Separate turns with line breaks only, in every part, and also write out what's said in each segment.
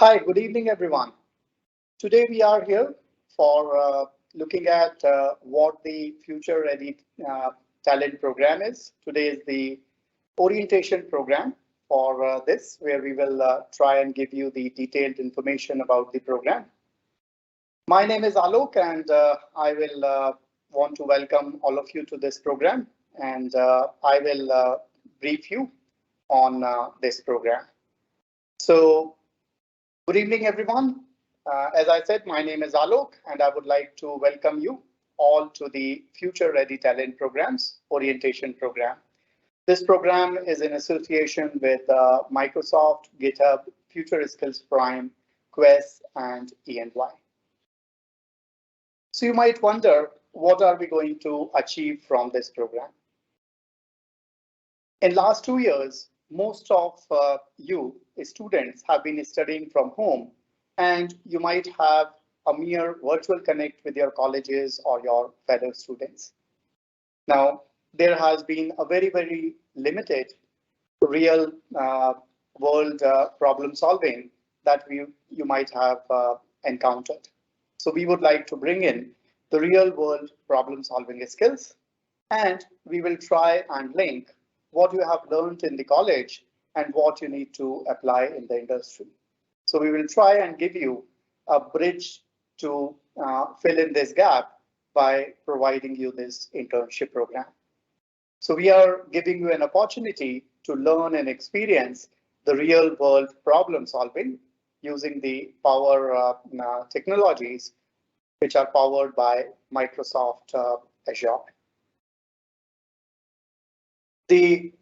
Hi, good evening, everyone. Today we are here for looking at what the Future Ready Talent Program is. Today is the orientation program for this, where we will try and give you the detailed information about the program. My name is Alok, and I will want to welcome all of you to this program, and I will brief you on this program. So, good evening, everyone. As I said, my name is Alok, and I would like to welcome you all to the Future Ready Talent Programs Orientation Program. This program is in association with Microsoft, GitHub, Future Skills Prime, Quest, and E&Y. So you might wonder, what are we going to achieve from this program? In last 2 years, most of you students have been studying from home, and you might have a mere virtual connect with your colleges or your fellow students. Now, there has been a very limited real world problem solving that you might have encountered. So we would like to bring in the real world problem solving skills, and we will try and link what you have learned in the college and what you need to apply in the industry. So we will try and give you a bridge to fill in this gap by providing you this internship program. So we are giving you an opportunity to learn and experience the real world problem solving using the power technologies which are powered by Microsoft Azure. The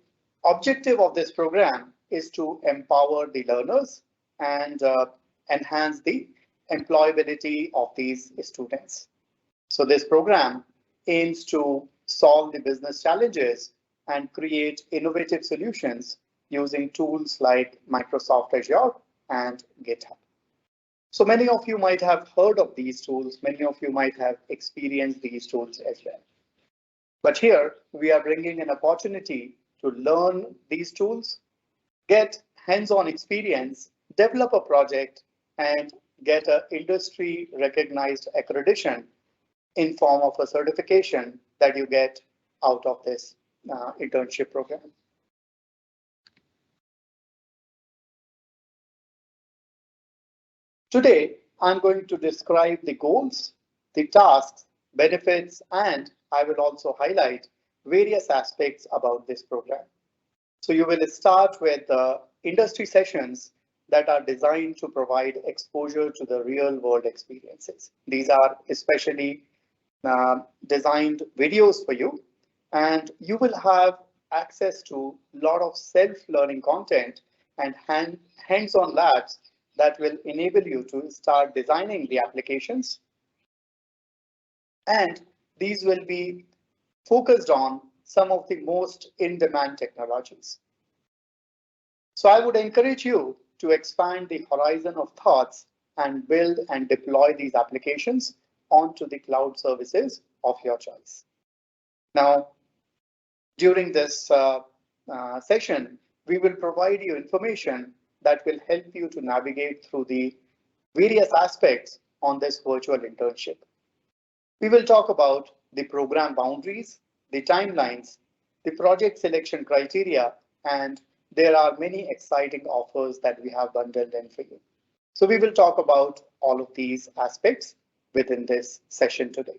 objective of this program is to empower the learners and enhance the employability of these students. So this program aims to solve the business challenges and create innovative solutions using tools like Microsoft Azure and GitHub. So many of you might have heard of these tools, many of you might have experienced these tools as well. But here we are bringing an opportunity to learn these tools, get hands-on experience, develop a project, and get an industry recognized accreditation in form of a certification that you get out of this internship program. Today, I'm going to describe the goals, the tasks, benefits, and I will also highlight various aspects about this program. So you will start with industry sessions that are designed to provide exposure to the real world experiences. These are especially designed videos for you, and you will have access to a lot of self-learning content and hands-on labs that will enable you to start designing the applications. And these will be focused on some of the most in-demand technologies. So I would encourage you to expand the horizon of thoughts and build and deploy these applications onto the cloud services of your choice. Now, during this session, we will provide you information that will help you to navigate through the various aspects on this virtual internship. We will talk about the program boundaries, the timelines, the project selection criteria, and there are many exciting offers that we have bundled in for you. So we will talk about all of these aspects within this session today.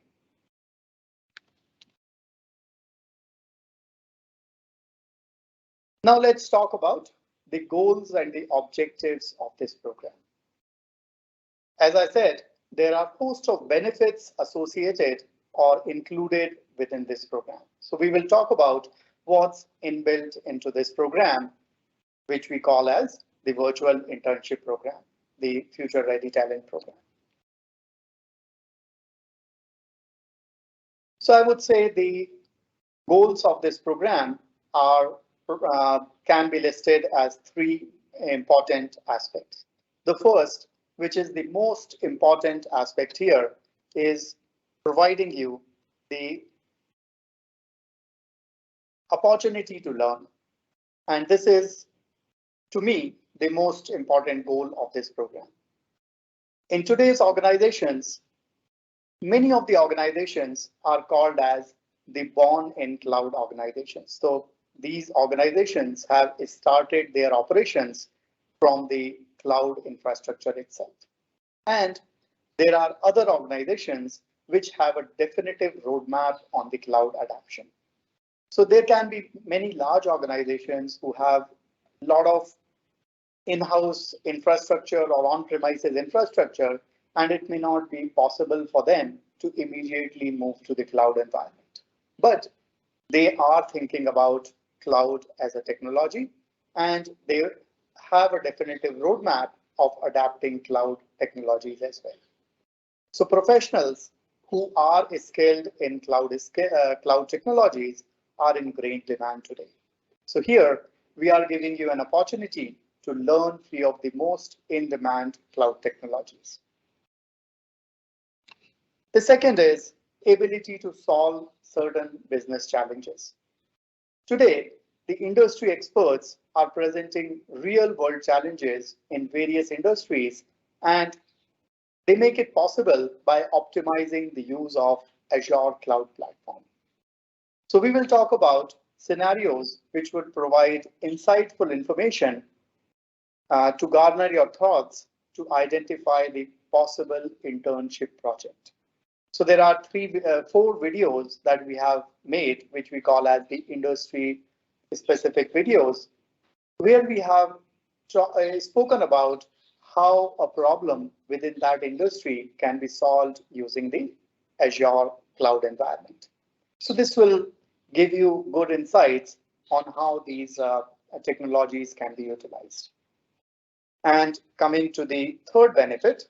Now let's talk about the goals and the objectives of this program. As I said, there are a host of benefits associated or included within this program. So we will talk about what's inbuilt into this program, which we call as the virtual internship program, the Future Ready Talent Program. So I would say the goals of this program are can be listed as three important aspects. The first, which is the most important aspect here, is providing you the opportunity to learn. And this is, to me, the most important goal of this program. In today's organizations, many of the organizations are called as the born in cloud organizations. So these organizations have started their operations from the cloud infrastructure itself. And there are other organizations which have a definitive roadmap on the cloud adoption. So there can be many large organizations who have a lot of in-house infrastructure or on-premises infrastructure, and it may not be possible for them to immediately move to the cloud environment. But they are thinking about cloud as a technology, and they have a definitive roadmap of adapting cloud technologies as well. So professionals who are skilled in cloud technologies are in great demand today. So here we are giving you an opportunity to learn three of the most in-demand cloud technologies. The second is ability to solve certain business challenges. Today, the industry experts are presenting real-world challenges in various industries, and they make it possible by optimizing the use of Azure Cloud Platform. So we will talk about scenarios which would provide insightful information to garner your thoughts to identify the possible internship project. So there are four videos that we have made, which we call as the industry specific videos, where we have spoken about how a problem within that industry can be solved using the Azure cloud environment. So this will give you good insights on how these technologies can be utilized. And coming to the third benefit,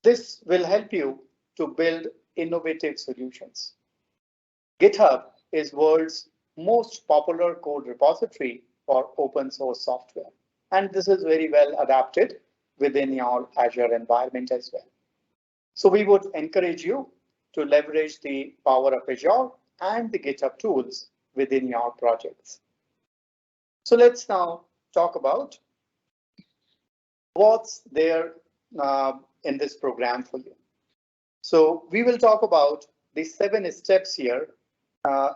this will help you to build innovative solutions. GitHub is world's most popular code repository for open source software, and this is very well adapted within your Azure environment as well. So we would encourage you to leverage the power of Azure and the GitHub tools within your projects. So let's now talk about what's there in this program for you. So we will talk about the 7 steps here,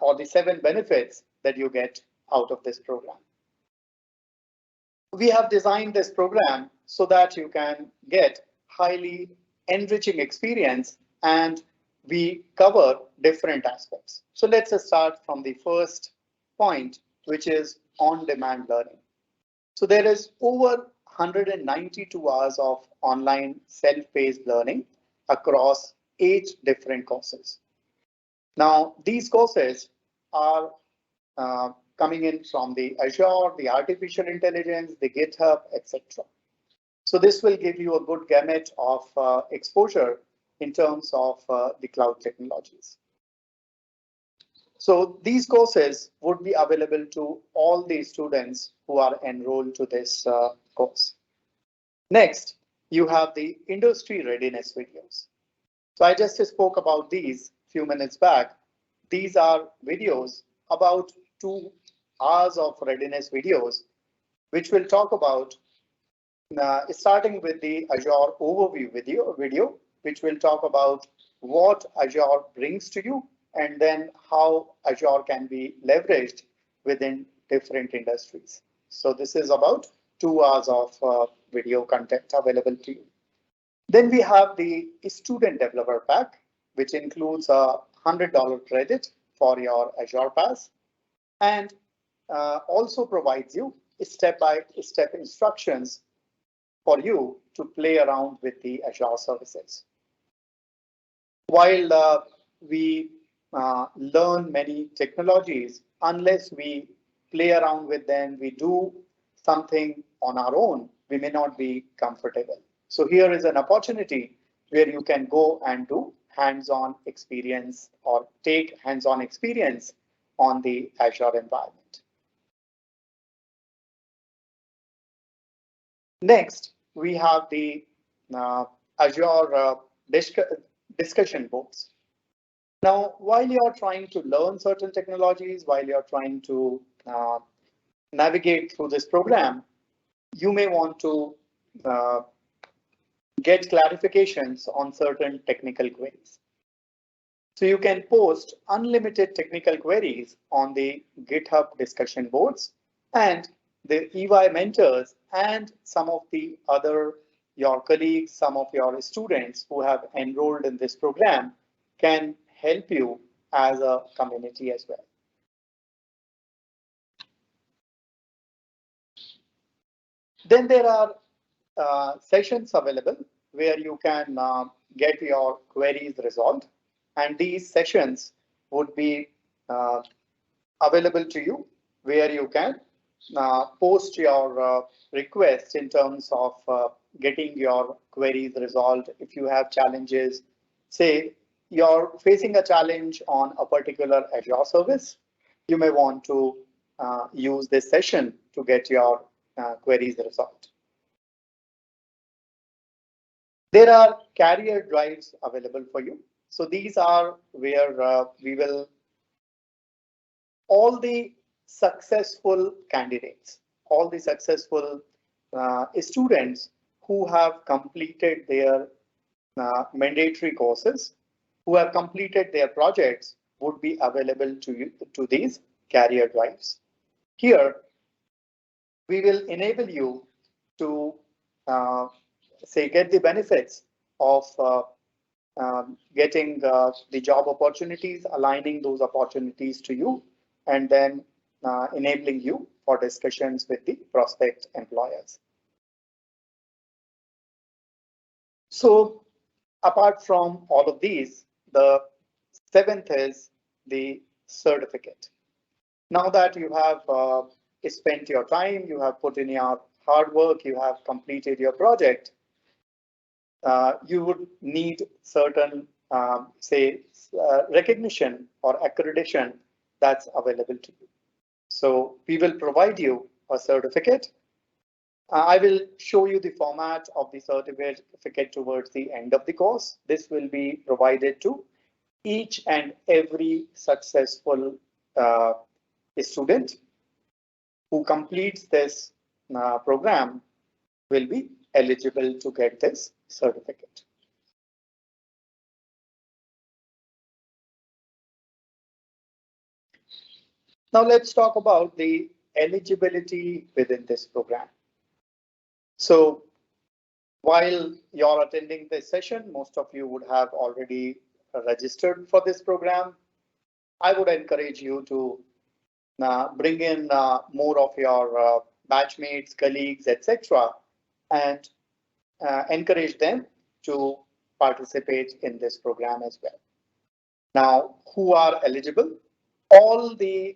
or the 7 benefits that you get out of this program. We have designed this program so that you can get highly enriching experience, and we cover different aspects. So let's start from the first point, which is on-demand learning. So there is over 192 hours of online self-paced learning across 8 different courses. Now, these courses are coming in from the Azure, the artificial intelligence, the GitHub, etc. So this will give you a good gamut of exposure in terms of the cloud technologies. So these courses would be available to all the students who are enrolled to this course. Next, you have the industry readiness videos. So I just spoke about these few minutes back. These are videos, about 2 hours of readiness videos, which will talk about starting with the Azure overview video, which will talk about what Azure brings to you, and then how Azure can be leveraged within different industries. So this is about 2 hours of video content available to you. Then we have the student developer pack, which includes a $100 credit for your Azure Pass, and also provides you step-by-step instructions for you to play around with the Azure services. While we learn many technologies, unless we play around with them, we do something on our own, we may not be comfortable. So here is an opportunity where you can go and do hands-on experience or take hands-on experience on the Azure environment. Next, we have the Azure discussion boards. Now, while you're trying to learn certain technologies, while you're trying to navigate through this program, you may want to uh, get clarifications on certain technical queries. So you can post unlimited technical queries on the GitHub discussion boards, and the EY mentors and some of the other your colleagues, some of your students who have enrolled in this program can help you as a community as well. Then there are sessions available where you can get your queries resolved, and these sessions would be available to you where you can post your request in terms of getting your queries resolved. If you have challenges, say you're facing a challenge on a particular Azure service, you may want to use this session to get your queries resolved. There are career drives available for you. So these are where we will, all the successful candidates, all the successful students who have completed their mandatory courses, who have completed their projects would be available to you to these career drives. Here, we will enable you to say get the benefits of getting the job opportunities, aligning those opportunities to you, and then enabling you for discussions with the prospect employers. So apart from all of these, the seventh is the certificate. Now that you have spent your time, you have put in your hard work, you have completed your project, you would need certain, recognition or accreditation that's available to you. So we will provide you a certificate. I will show you the format of the certificate towards the end of the course. This will be provided to each and every successful student who completes this program will be eligible to get this certificate. Now let's talk about the eligibility within this program. So while you're attending this session, most of you would have already registered for this program. I would encourage you to bring in more of your batchmates, colleagues, etc., and encourage them to participate in this program as well. Now, who are eligible? All the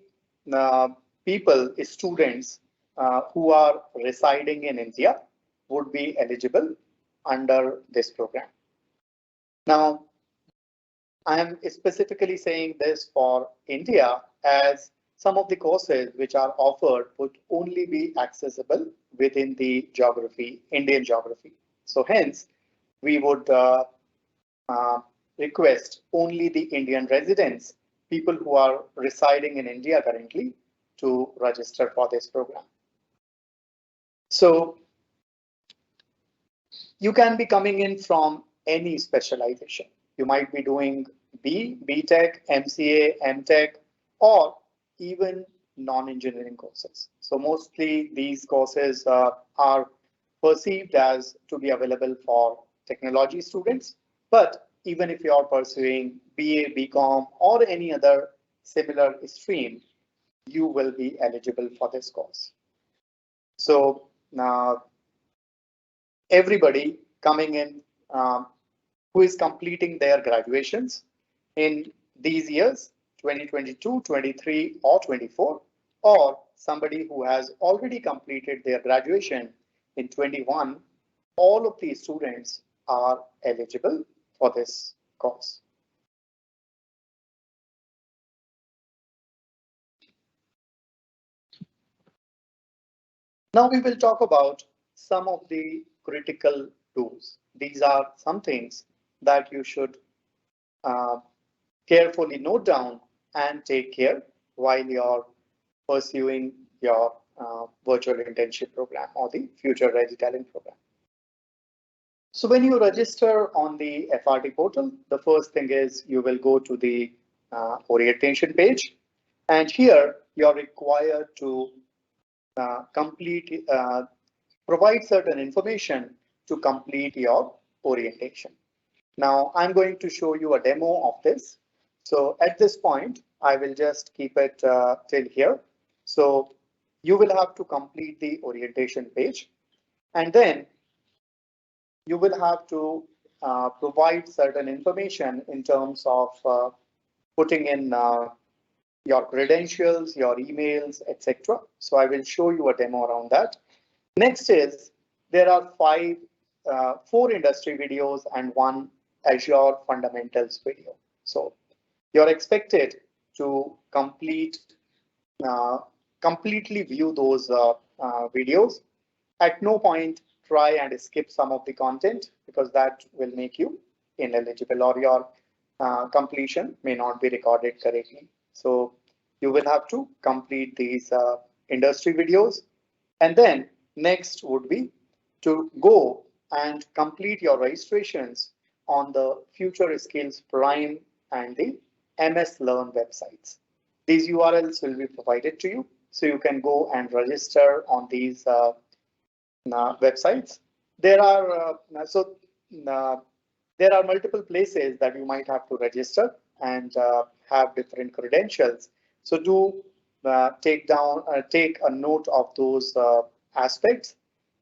people, students who are residing in India would be eligible under this program. Now, I am specifically saying this for India as some of the courses which are offered would only be accessible within the geography, Indian geography. So hence, we would request only the Indian residents, people who are residing in India currently, to register for this program. So you can be coming in from any specialization. You might be doing BTech, MCA, MTech, or even non-engineering courses. So mostly these courses are perceived as to be available for technology students. But even if you are pursuing BA, BCom, or any other similar stream, you will be eligible for this course. So now everybody coming in who is completing their graduations in these years, 2022, 23, or 24, or somebody who has already completed their graduation in 21, all of these students are eligible for this course. Now we will talk about some of the critical tools. These are some things that you should carefully note down and take care while you're pursuing your virtual internship program or the Future Ready Talent program. So when you register on the FRT portal, the first thing is you will go to the orientation page, and here you're required to provide certain information to complete your orientation. Now I'm going to show you a demo of this. So at this point, I will just keep it till here. So you will have to complete the orientation page, and then you will have to provide certain information in terms of putting in your credentials, your emails, etc. So I will show you a demo around that. Next is there are four industry videos and one Azure fundamentals video. So you're expected to completely view those videos. At no point try and skip some of the content, because that will make you ineligible, or your completion may not be recorded correctly. So you will have to complete these industry videos, and then next would be to go and complete your registrations on the Future Skills Prime and the MS Learn websites. These URLs will be provided to you, so you can go and register on these websites. There are there are multiple places that you might have to register and have different credentials. So do take a note of those aspects,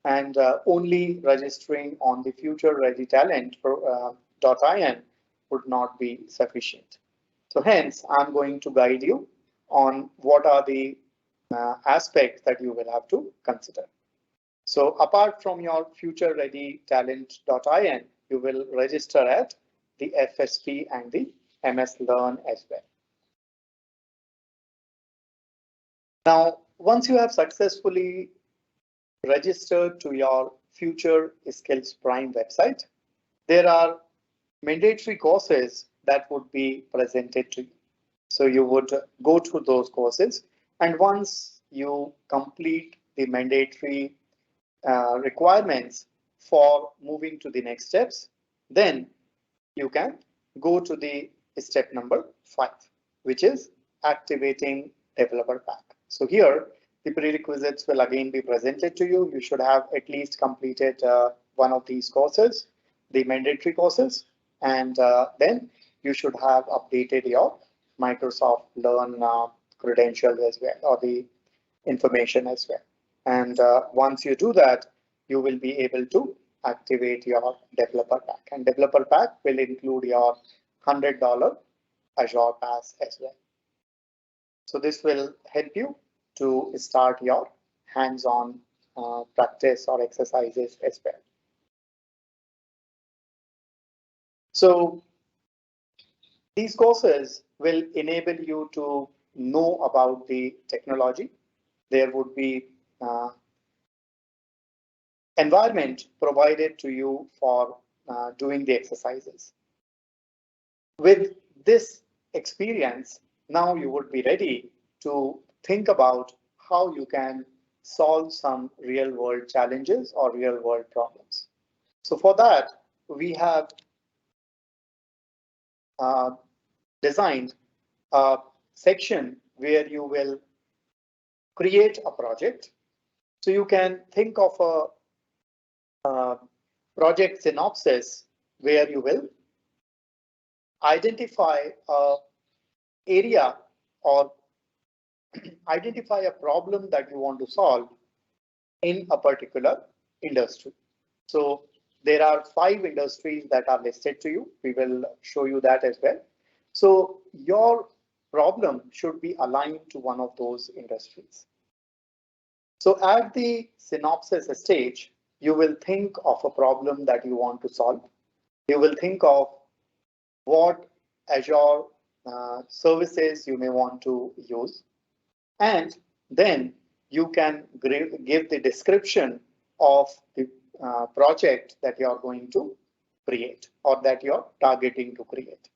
and only registering on the Future Ready Talent .in would not be sufficient. So hence, I'm going to guide you on what are the aspects that you will have to consider. So apart from your Future Ready Talent.in, you will register at the FSP and the MS Learn as well. Now, once you have successfully registered to your Future Skills Prime website, there are mandatory courses that would be presented to you. So you would go through those courses, and once you complete the mandatory requirements for moving to the next steps, then you can go to the step number 5, which is activating developer pack. So here the prerequisites will again be presented to you. You should have at least completed one of these courses, the mandatory courses, and then you should have updated your Microsoft Learn credentials as well, or the information as well. And once you do that, you will be able to activate your developer pack. And developer pack will include your $100 Azure Pass as well. So this will help you to start your hands-on practice or exercises as well. So these courses will enable you to know about the technology. There would be environment provided to you for doing the exercises. With this experience, now you would be ready to think about how you can solve some real world challenges or real world problems. So for that, we have designed a section where you will create a project. So you can think of a project synopsis where you will identify an area or identify a problem that you want to solve in a particular industry. So there are 5 industries that are listed to you. We will show you that as well. So your problem should be aligned to one of those industries. So at the synopsis stage, you will think of a problem that you want to solve. You will think of what Azure services you may want to use. And then you can give the description of the project that you are going to create or that you're targeting to create.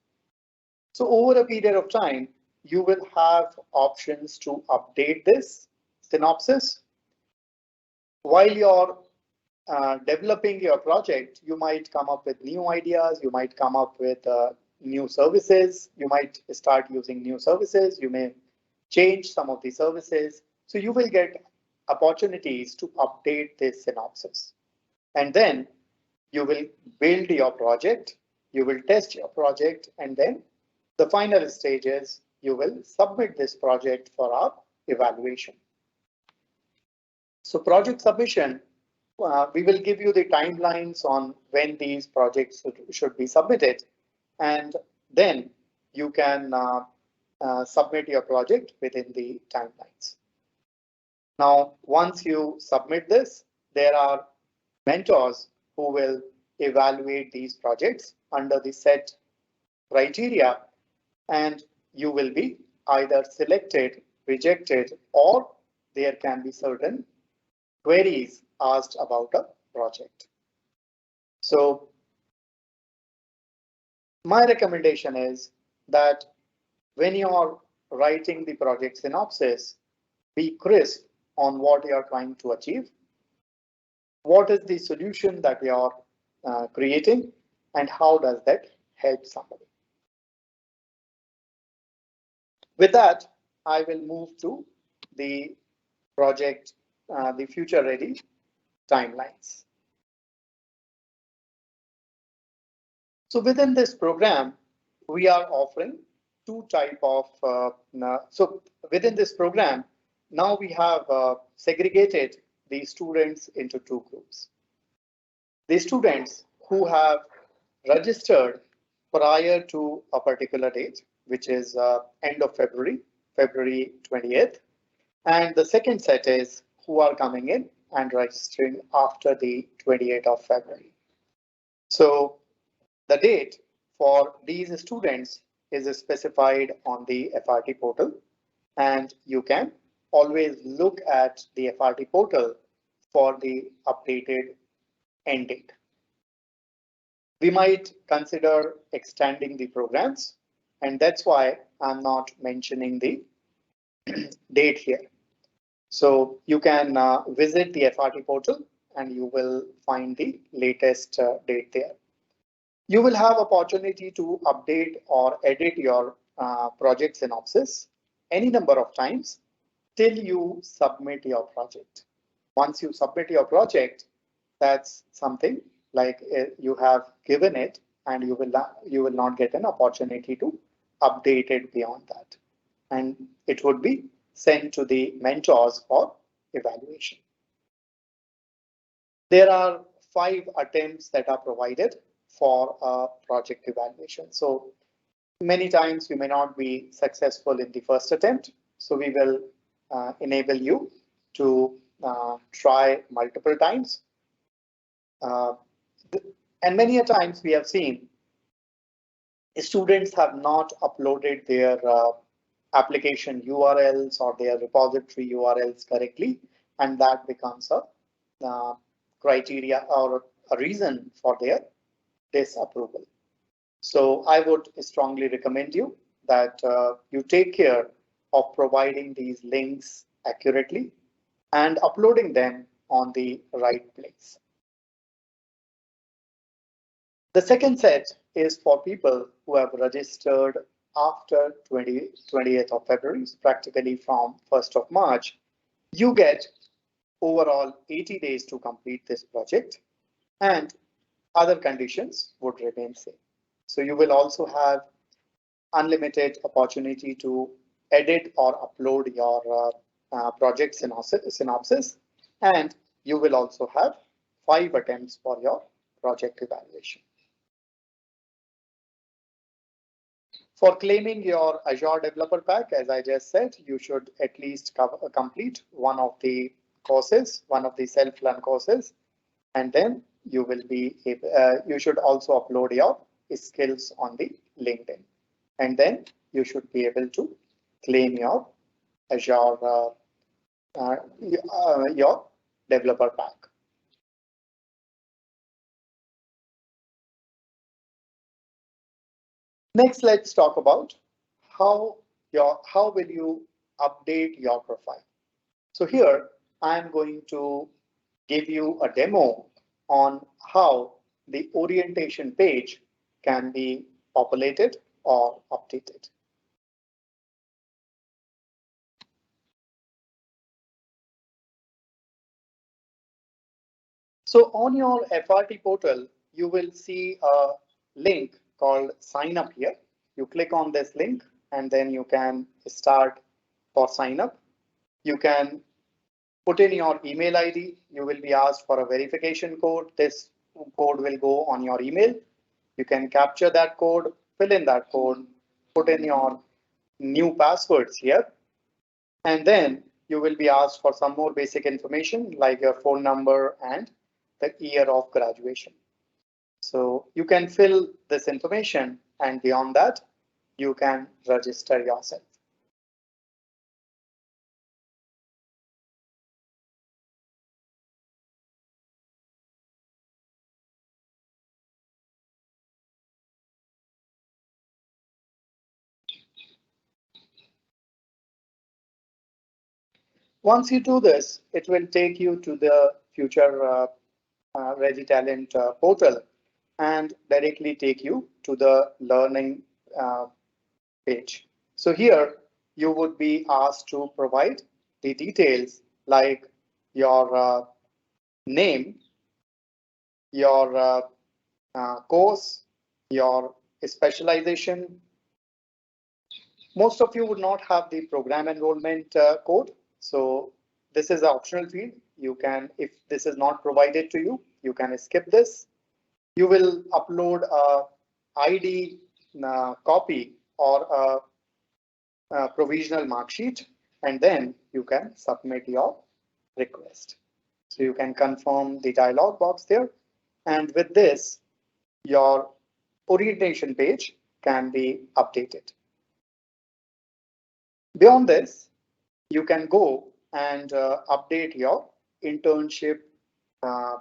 So over a period of time, you will have options to update this, synopsis. While you're developing your project, you might come up with new ideas, you might come up with new services, you might start using new services, you may change some of the services. So you will get opportunities to update this synopsis. And then you will build your project, you will test your project, and then the final stage is you will submit this project for our evaluation. So project submission, we will give you the timelines on when these projects should be submitted, and then you can submit your project within the timelines. Now, once you submit this, there are mentors who will evaluate these projects under the set criteria, and you will be either selected, rejected, or there can be certain queries asked about a project. So my recommendation is that when you are writing the project synopsis, be crisp on what you are trying to achieve. What is the solution that you are creating, and how does that help somebody? With that, I will move to the project, the future ready timelines. So within this program, we are offering two type of, so within this program, now we have segregated the students into two groups. The students who have registered prior to a particular date, which is end of February, February 20th. And the second set is who are coming in and registering after the 28th of February. So the date for these students is specified on the FRT portal, and you can always look at the FRT portal for the updated end date. We might consider extending the programs, and that's why I'm not mentioning the date here. So you can visit the FRT portal and you will find the latest date there. You will have opportunity to update or edit your project synopsis any number of times till you submit your project. Once you submit your project, that's something like you have given it, and you will not get an opportunity to update it beyond that. And it would be sent to the mentors for evaluation. There are 5 attempts that are provided for a project evaluation. So many times you may not be successful in the first attempt. So we will enable you to try multiple times. And many a times we have seen students have not uploaded their application URLs or their repository URLs correctly, and that becomes a criteria or a reason for their disapproval. So I would strongly recommend you that you take care of providing these links accurately and uploading them on the right place. The second set is for people who have registered after 20th of February, practically from 1st of March. You get overall 80 days to complete this project, and other conditions would remain same. So you will also have unlimited opportunity to edit or upload your project synopsis, and you will also have 5 attempts for your project evaluation. For claiming your Azure Developer Pack, as I just said, you should at least complete one of the courses, one of the self-learn courses, and then you will be you should also upload your skills on the LinkedIn, and then you should be able to claim your Azure your developer pack. Next, let's talk about how will you update your profile. So here I'm going to give you a demo on how the orientation page can be populated or updated. So on your FRT portal, you will see a link called sign up here. You click on this link and then you can start for sign up. You can put in your email ID. You will be asked for a verification code. This code will go on your email. You can capture that code, fill in that code, put in your new passwords here, and then you will be asked for some more basic information like your phone number and the year of graduation. So you can fill this information, and beyond that, you can register yourself. Once you do this, it will take you to the future RegiTalent portal and directly take you to the learning page. So here you would be asked to provide the details like your name, your course, your specialization. Most of you would not have the program enrollment code. So this is an optional field. You can, if this is not provided to you, you can skip this. You will upload a ID copy or a provisional mark sheet, and then you can submit your request. So you can confirm the dialog box there. And with this, your orientation page can be updated. Beyond this, you can go and update your internship uh,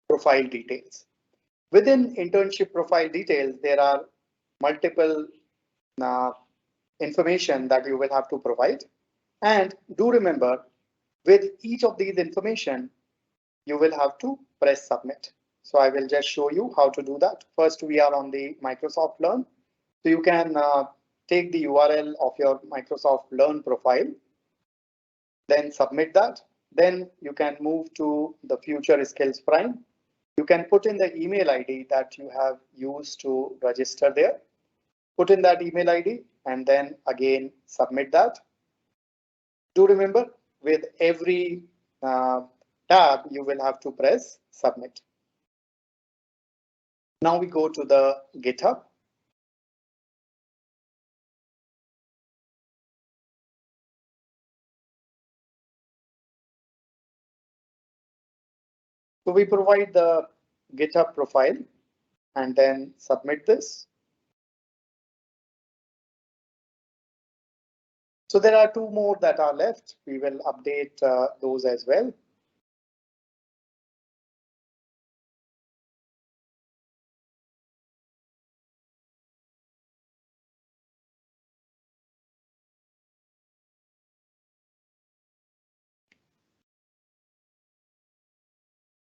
profile details. Within internship profile details, there are multiple uh, information that you will have to provide. And do remember, with each of these information, you will have to press submit. So I will just show you how to do that. First, we are on the Microsoft Learn. So you can take the URL of your Microsoft Learn profile, then submit that. Then you can move to the Future Skills Prime. You can put in the email ID that you have used to register there. Put in that email ID and then again submit that. Do remember, with every tab, you will have to press submit. Now we go to the GitHub. So we provide the GitHub profile and then submit this. So there are two more that are left. We will update those as well.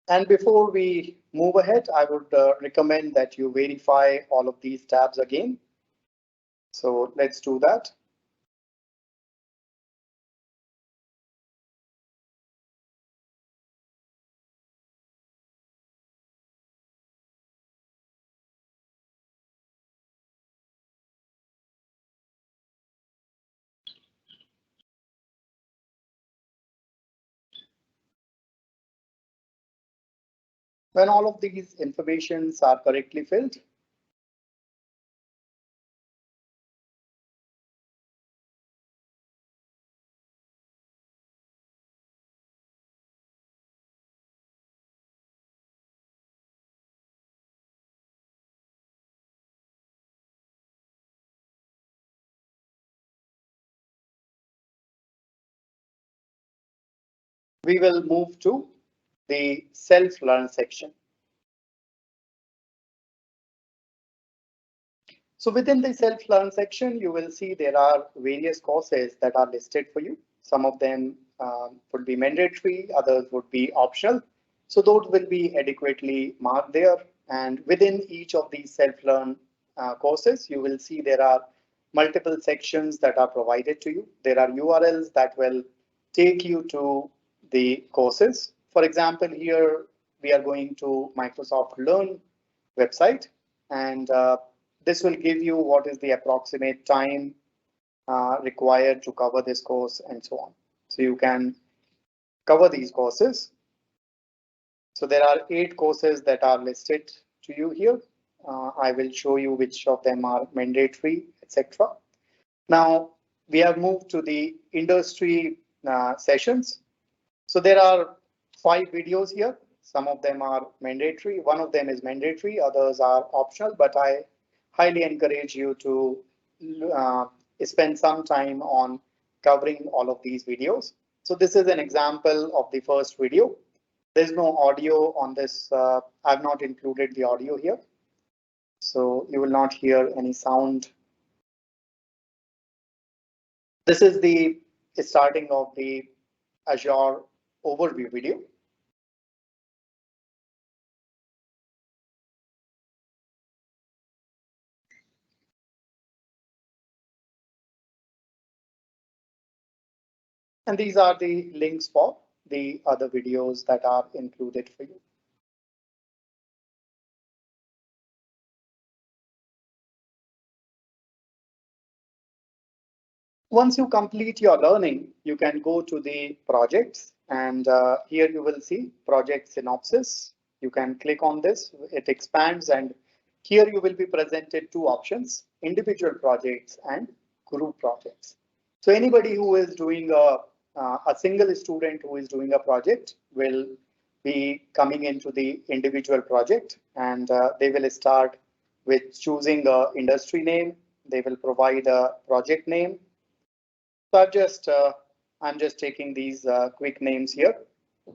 And before we move ahead, I would recommend that you verify all of these tabs again. So let's do that. When all of these informations are correctly filled, we will move to the self-learn section. So within the self-learn section, you will see there are various courses that are listed for you. Some of them would be mandatory, others would be optional. So those will be adequately marked there. And within each of these self-learn courses, you will see there are multiple sections that are provided to you. There are URLs that will take you to the courses. For example, here we are going to Microsoft Learn website, and this will give you what is the approximate time required to cover this course and so on. So you can cover these courses. So there are 8 courses that are listed to you here. I will show you which of them are mandatory, etc. Now we have moved to the industry sessions. So there are 5 videos here. Some of them are mandatory. One of them is mandatory. Others are optional, but I highly encourage you to spend some time on covering all of these videos. So this is an example of the first video. There's no audio on this. I've not included the audio here. So you will not hear any sound. This is the starting of the Azure overview video. And these are the links for the other videos that are included for you. Once you complete your learning, you can go to the projects, and here you will see project synopsis. You can click on this, it expands, and here you will be presented 2 options, individual projects and group projects. So anybody who is doing a single student who is doing a project will be coming into the individual project, and they will start with choosing a industry name. They will provide a project name. So I'm just taking these quick names here.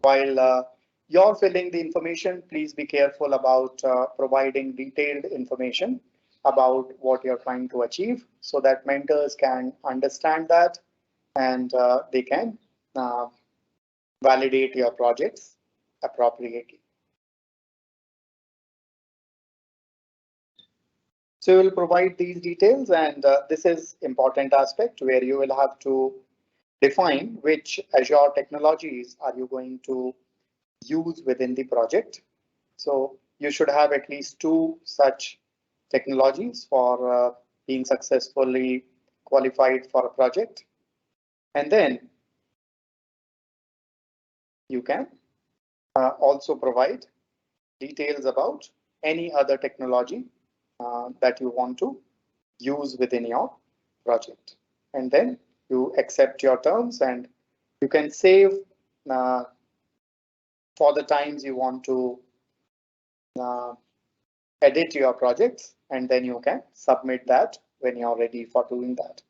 While you're filling the information, please be careful about providing detailed information about what you're trying to achieve so that mentors can understand that, and they can validate your projects appropriately. So you will provide these details, and this is important aspect where you will have to define which Azure technologies are you going to use within the project. So you should have at least 2 such technologies for being successfully qualified for a project. And then you can also provide details about any other technology that you want to use within your project. And then you accept your terms, and you can save for the times you want to edit your projects, and then you can submit that when you're ready for doing that.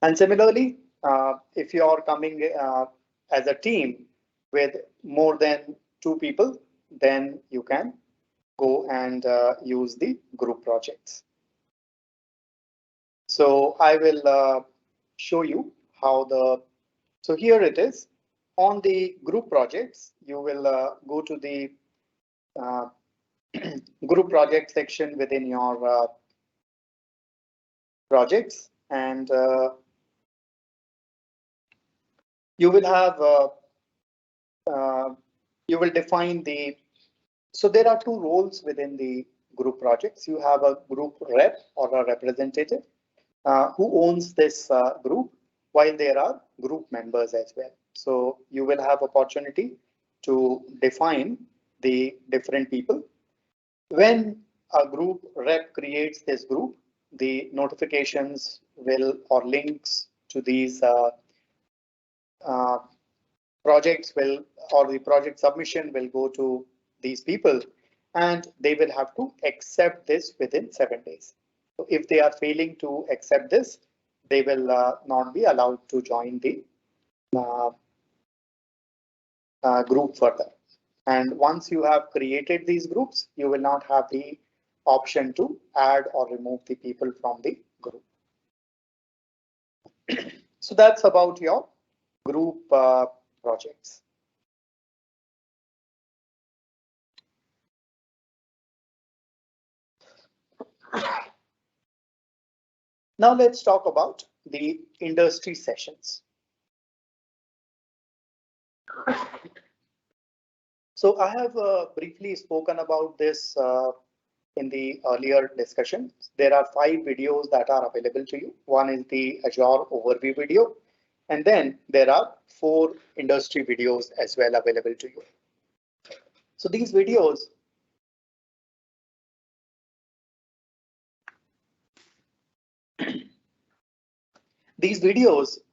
And similarly, if you are coming as a team with more than 2 people, then you can go and use the group projects. So I will show you how so here it is. On the group projects, you will go to the group project section within your projects, and you will have you will define so there are 2 roles within the group projects. You have a group rep or a representative who owns this group, while there are group members as well. So you will have opportunity to define the different people. When a group rep creates this group, the notifications will or links to these projects will or the project submission will go to these people, and they will have to accept this within 7 days. So if they are failing to accept this, they will not be allowed to join the group further. And once you have created these groups, you will not have the option to add or remove the people from the group. So that's about your group projects. Now let's talk about the industry sessions. So I have briefly spoken about this in the earlier discussion. There are 5 videos that are available to you. One is the Azure overview video, and then there are 4 industry videos as well available to you. So these videos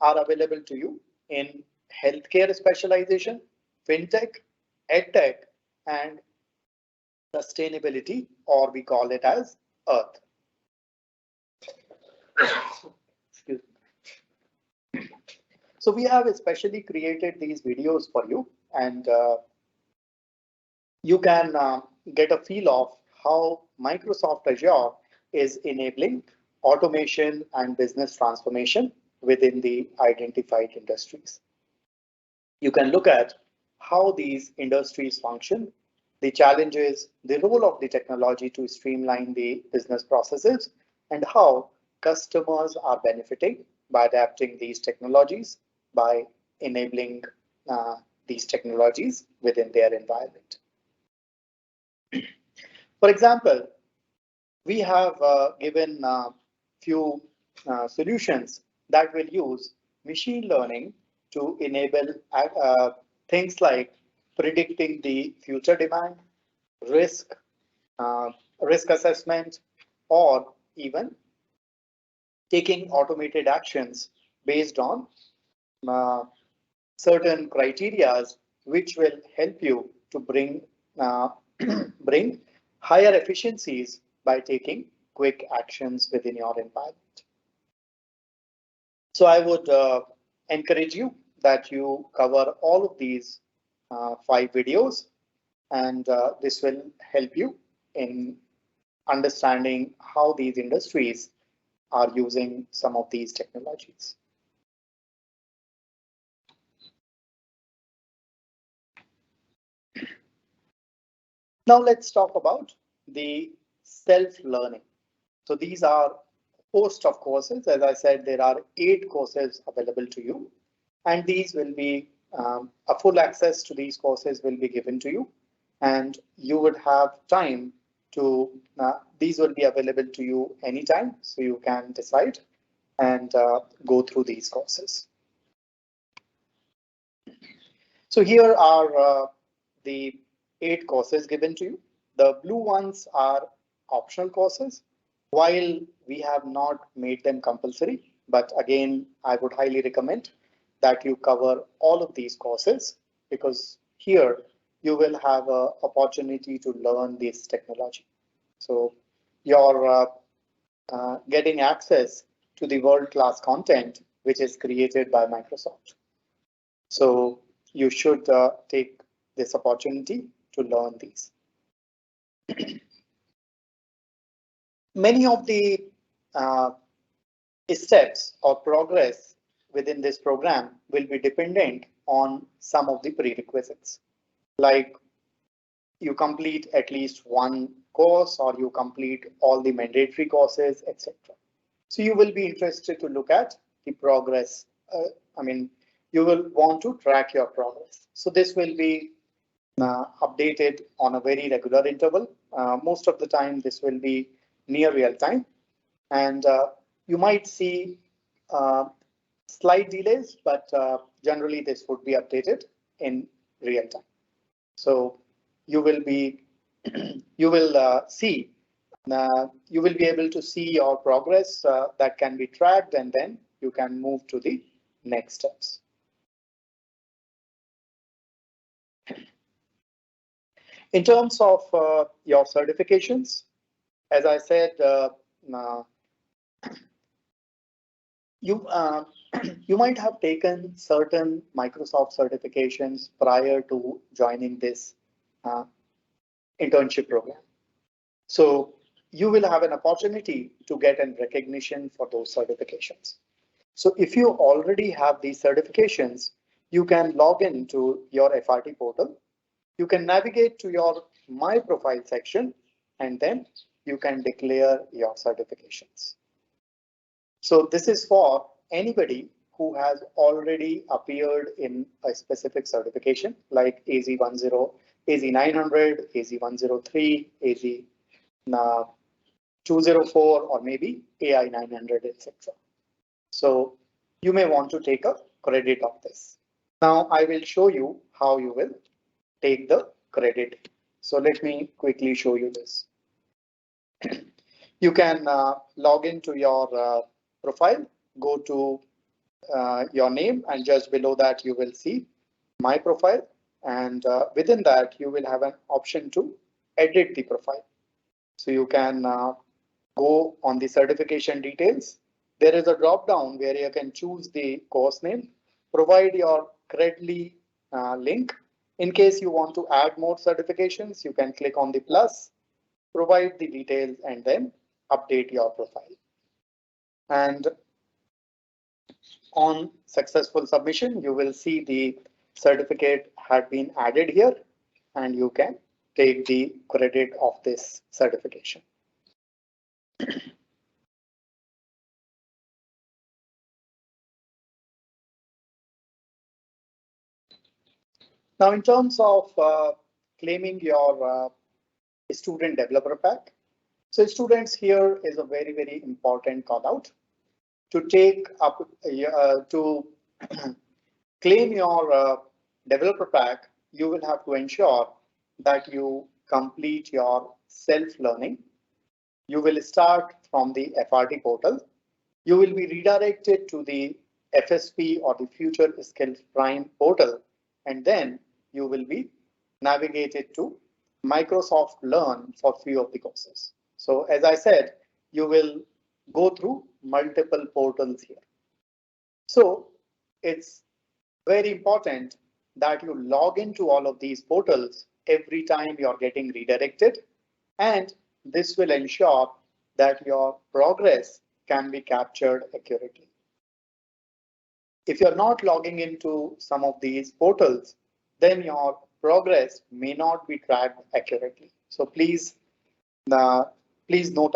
are available to you in healthcare specialization, fintech, edtech, and sustainability, or we call it as Earth. Excuse me. So we have especially created these videos for you, and you can get a feel of how Microsoft Azure is enabling automation and business transformation within the identified industries. You can look at how these industries function, the challenges, the role of the technology to streamline the business processes, and how customers are benefiting by adapting these technologies, by enabling these technologies within their environment. For example, we have given few solutions that will use machine learning to enable things like predicting the future demand, risk, uh, risk assessment, or even taking automated actions based on uh, certain criterias, which will help you to uh, bring higher efficiencies by taking quick actions within your environment. So I would encourage you that you cover all of these 5 videos, and this will help you in understanding how these industries are using some of these technologies. Now let's talk about the self-learning. So these are a host of courses. As I said, there are 8 courses available to you, and these will be a full access to these courses will be given to you, and you would have time to these will be available to you anytime, so you can decide and go through these courses. So here are the 8 courses given to you. The blue ones are optional courses, while we have not made them compulsory. But again, I would highly recommend that you cover all of these courses, because here you will have an opportunity to learn this technology. So you're getting access to the world-class content which is created by Microsoft. So you should take this opportunity to learn these. Many of the uh, steps or progress within this program will be dependent on some of the prerequisites, like you complete at least one course or you complete all the mandatory courses, etc. So you will be interested to look at the progress. I mean, you will want to track your progress. So this will be updated on a very regular interval. Most of the time, this will be near real time, and you might see slight delays, but generally this would be updated in real time. So you will be you will see you will be able to see your progress that can be tracked, and then you can move to the next steps. In terms of your certifications, as I said, uh, you you might have taken certain Microsoft certifications prior to joining this uh, internship program. So you will have an opportunity to get a recognition for those certifications. So if you already have these certifications, you can log into your FRT portal. You can navigate to your My Profile section, and then you can declare your certifications. So this is for anybody who has already appeared in a specific certification like AZ10, AZ900, AZ103, AZ204, or maybe AI900, etc. So you may want to take a credit of this. Now I will show you how you will take the credit. So let me quickly show you this. You can log into your profile, go to your name, and just below that you will see My Profile, and within that you will have an option to edit the profile. So you can go on the certification details. There is a drop down where you can choose the course name, provide your Credly link. In case you want to add more certifications, you can click on the plus, provide the details, and then update your profile. And on successful submission, you will see the certificate had been added here, and you can take the credit of this certification. Now, in terms of claiming your student developer pack, so students, here is a very, very important call out. To take up to claim your developer pack, you will have to ensure that you complete your self-learning. You will start from the FRT portal. You will be redirected to the FSP or the Future Skills Prime portal, and then you will be navigated to Microsoft Learn for few of the courses. So as I said, you will go through multiple portals here. So it's very important that you log into all of these portals every time you're getting redirected, and this will ensure that your progress can be captured accurately. If you're not logging into some of these portals, then your progress may not be tracked accurately. So please note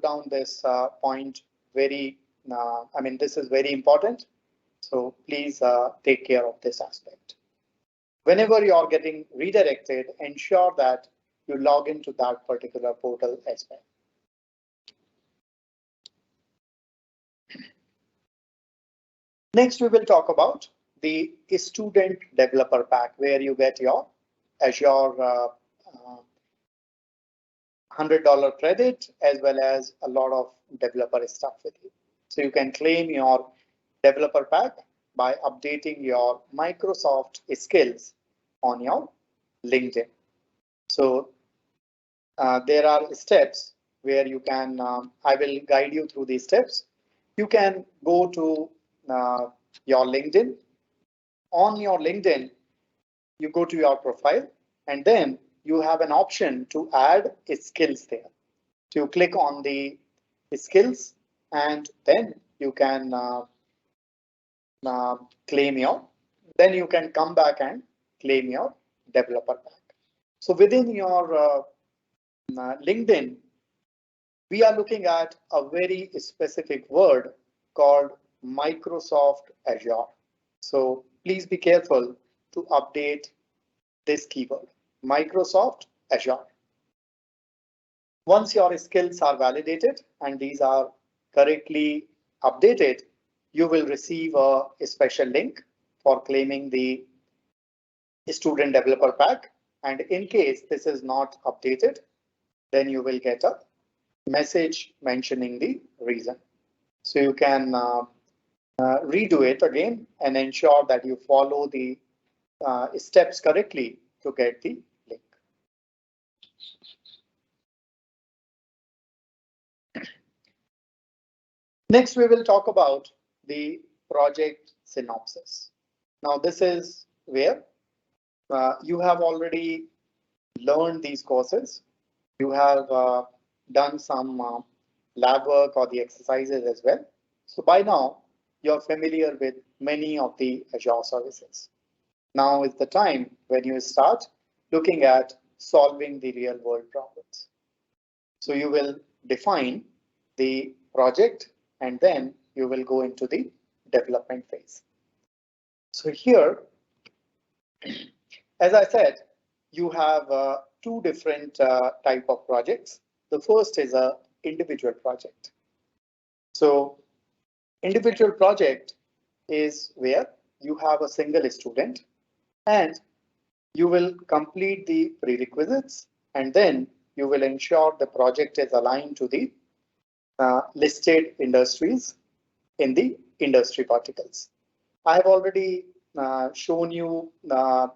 down this point very, this is very important. So please take care of this aspect. Whenever you're getting redirected, ensure that you log into that particular portal as well. Next, we will talk about the student developer pack, where you get your Azure $100 credit as well as a lot of developer stuff with you. So you can claim your developer pack by updating your Microsoft skills on your LinkedIn. So there are steps where you can, I will guide you through these steps. You can go to your LinkedIn. On your LinkedIn, you go to your profile, and then you have an option to add skills there. So you click on the skills, and then you can claim your, then you can come back and claim your developer pack. So within your LinkedIn, we are looking at a very specific word called Microsoft Azure. So please be careful to update this keyword, Microsoft Azure. Once your skills are validated and these are correctly updated, you will receive a special link for claiming the student developer pack. And in case this is not updated, then you will get a message mentioning the reason. So you can redo it again and ensure that you follow the steps correctly to get the link. Next, we will talk about the project synopsis. Now, this is where you have already learned these courses. You have done some lab work or the exercises as well. So by now, you're familiar with many of the Azure services. Now is the time when you start looking at solving the real world problems. So you will define the project and then you will go into the development phase. So here, as I said, you have two different type of projects. The first is a individual project. So individual project is where you have a single student and you will complete the prerequisites and then you will ensure the project is aligned to the listed industries in the industry verticals. I have already shown you the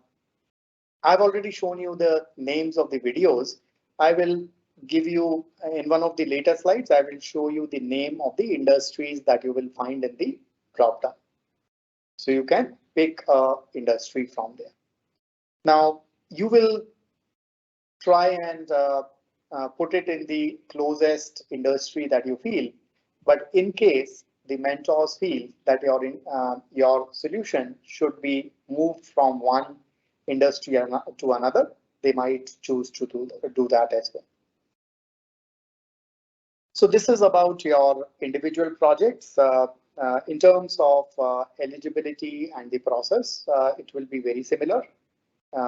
names of the videos. I will give you in one of the later slides, I will show you the name of the industries that you will find in the drop down. So you can pick a industry from there. Now you will try and put it in the closest industry that you feel. But in case the mentors feel that your solution should be moved from one industry to another, they might choose to do that as well. So this is about your individual projects. In terms of eligibility and the process, it will be very similar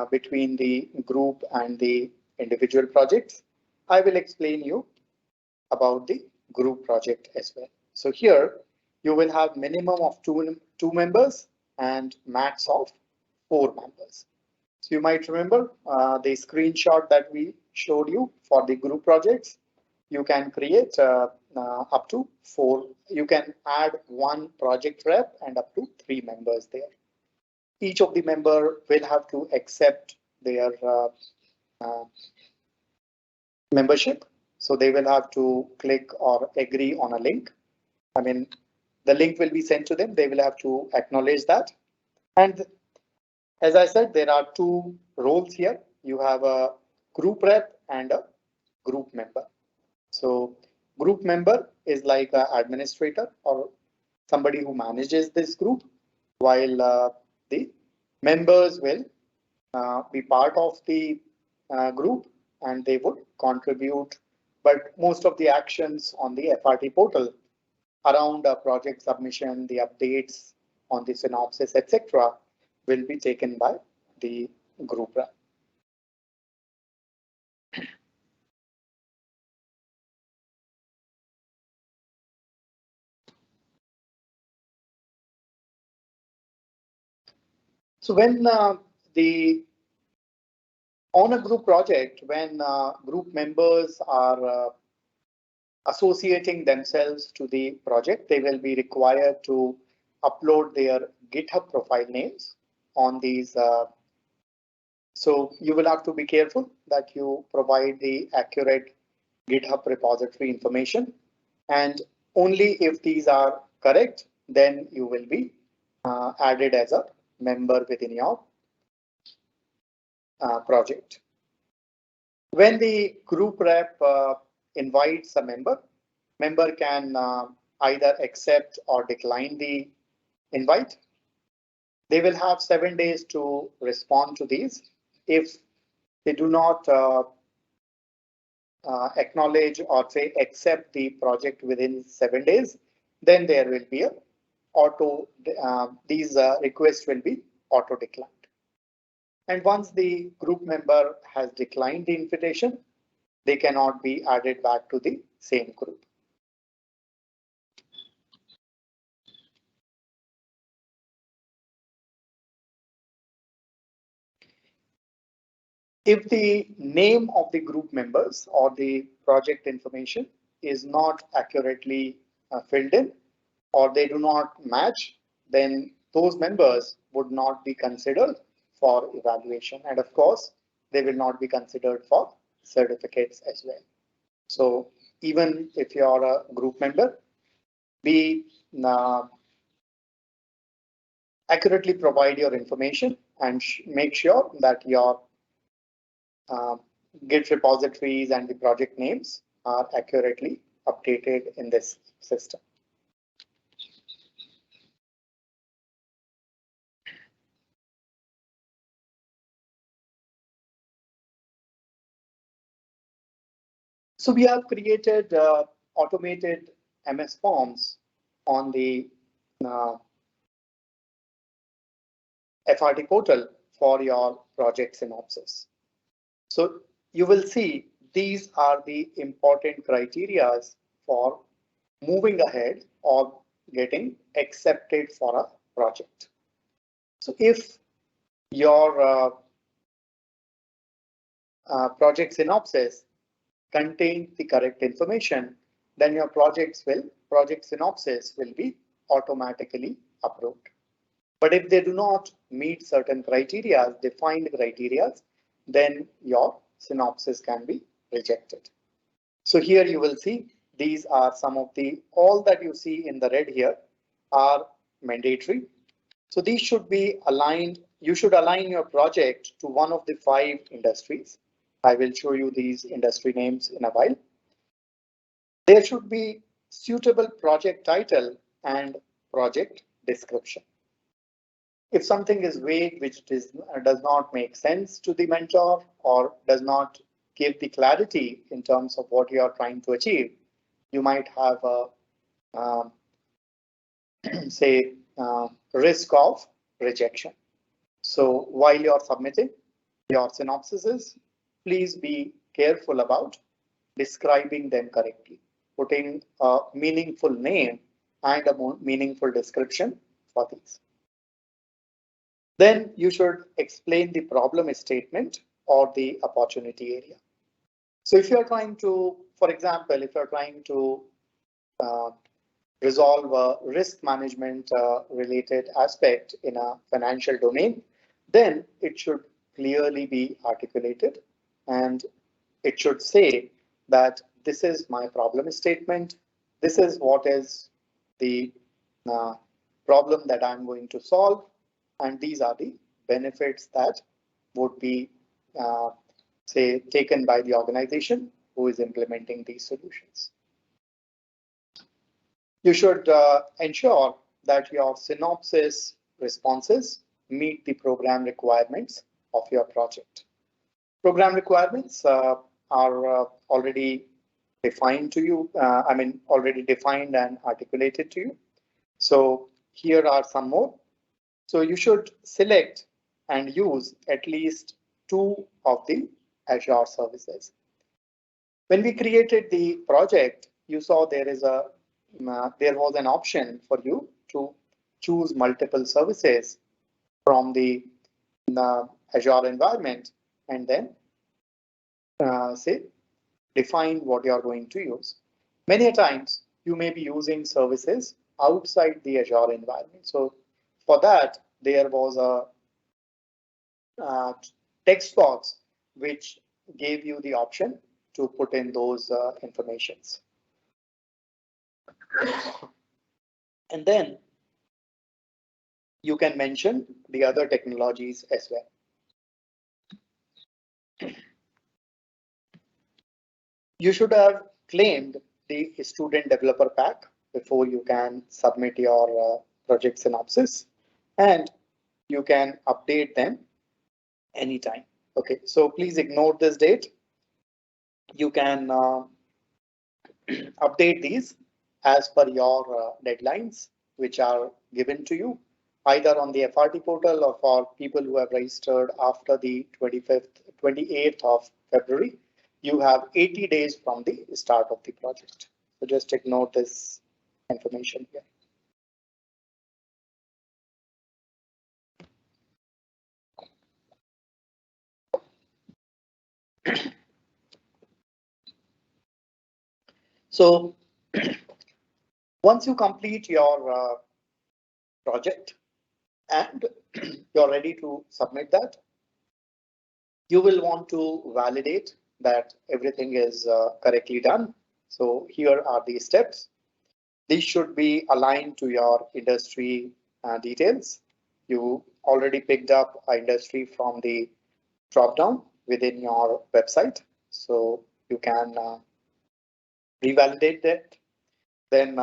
between the group and the individual projects. I will explain you about the group project as well. So here you will have minimum of two members and max of 4 members. So you might remember the screenshot that we showed you for the group projects. You can create up to 4. You can add 1 project rep and up to 3 members there. Each of the member will have to accept their membership. So they will have to click or agree on a link. I mean, the link will be sent to them. They will have to acknowledge that. And as I said, there are 2 roles here. You have a group rep and a group member. So group member is like an administrator or somebody who manages this group, while the members will be part of the group and they would contribute. But most of the actions on the FRT portal around project submission, the updates on the synopsis, etc., will be taken by the group rep. So when on a group project, when group members are associating themselves to the project, they will be required to upload their GitHub profile names on these. So you will have to be careful that you provide the accurate GitHub repository information, and only if these are correct, then you will be added as a member within your project. When the group rep invites a member can either accept or decline the invite. They will have 7 days to respond to these. If they do not acknowledge or say accept the project within 7 days, then there will be a these requests will be auto declined. And once the group member has declined the invitation, they cannot be added back to the same group. If the name of the group members or the project information is not accurately filled in or they do not match, then those members would not be considered for evaluation. And of course, they will not be considered for certificates as well. So even if you are a group member, be accurately provide your information and make sure that your Git repositories and the project names are accurately updated in this system. So we have created automated MS forms on the FRT portal for your project synopsis. So you will see these are the important criteria for moving ahead or getting accepted for a project. So if your project synopsis contains the correct information, then your project synopsis will be automatically approved. But if they do not meet certain criteria, defined criteria, then your synopsis can be rejected. So here you will see these are some of all that you see in the red here are mandatory. So these should be aligned. You should align your project to one of the 5 industries. I will show you these industry names in a while. There should be suitable project title and project description. If something is vague, which does not make sense to the mentor or does not give the clarity in terms of what you are trying to achieve, you might have a risk of rejection. So while you're submitting your synopsises, please be careful about describing them correctly, putting a meaningful name and a more meaningful description for these. Then you should explain the problem statement or the opportunity area. So if you're trying to, for example, if you're trying to resolve a risk management related aspect in a financial domain, then it should clearly be articulated and it should say that this is my problem statement. This is what is the problem that I'm going to solve. And these are the benefits that would be, taken by the organization who is implementing these solutions. You should ensure that your synopsis responses meet the program requirements of your project. Program requirements are already defined to you, already defined and articulated to you. So here are some more. So you should select and use at least 2 of the Azure services. When we created the project, you saw there was an option for you to choose multiple services from the Azure environment and then define what you are going to use. Many times you may be using services outside the Azure environment. So for that, there was a text box which gave you the option to put in those informations. And then you can mention the other technologies as well. You should have claimed the student developer pack before you can submit your project synopsis, and you can update them anytime. Okay, so please ignore this date. You can update these as per your deadlines, which are given to you either on the FRT portal or for people who have registered after the 28th of February. You have 80 days from the start of the project. So just ignore this information here. So once you complete your project and you're ready to submit that, you will want to validate that everything is correctly done. So here are the steps. These should be aligned to your industry details. You already picked up an industry from the dropdown within your website, so you can revalidate that. Then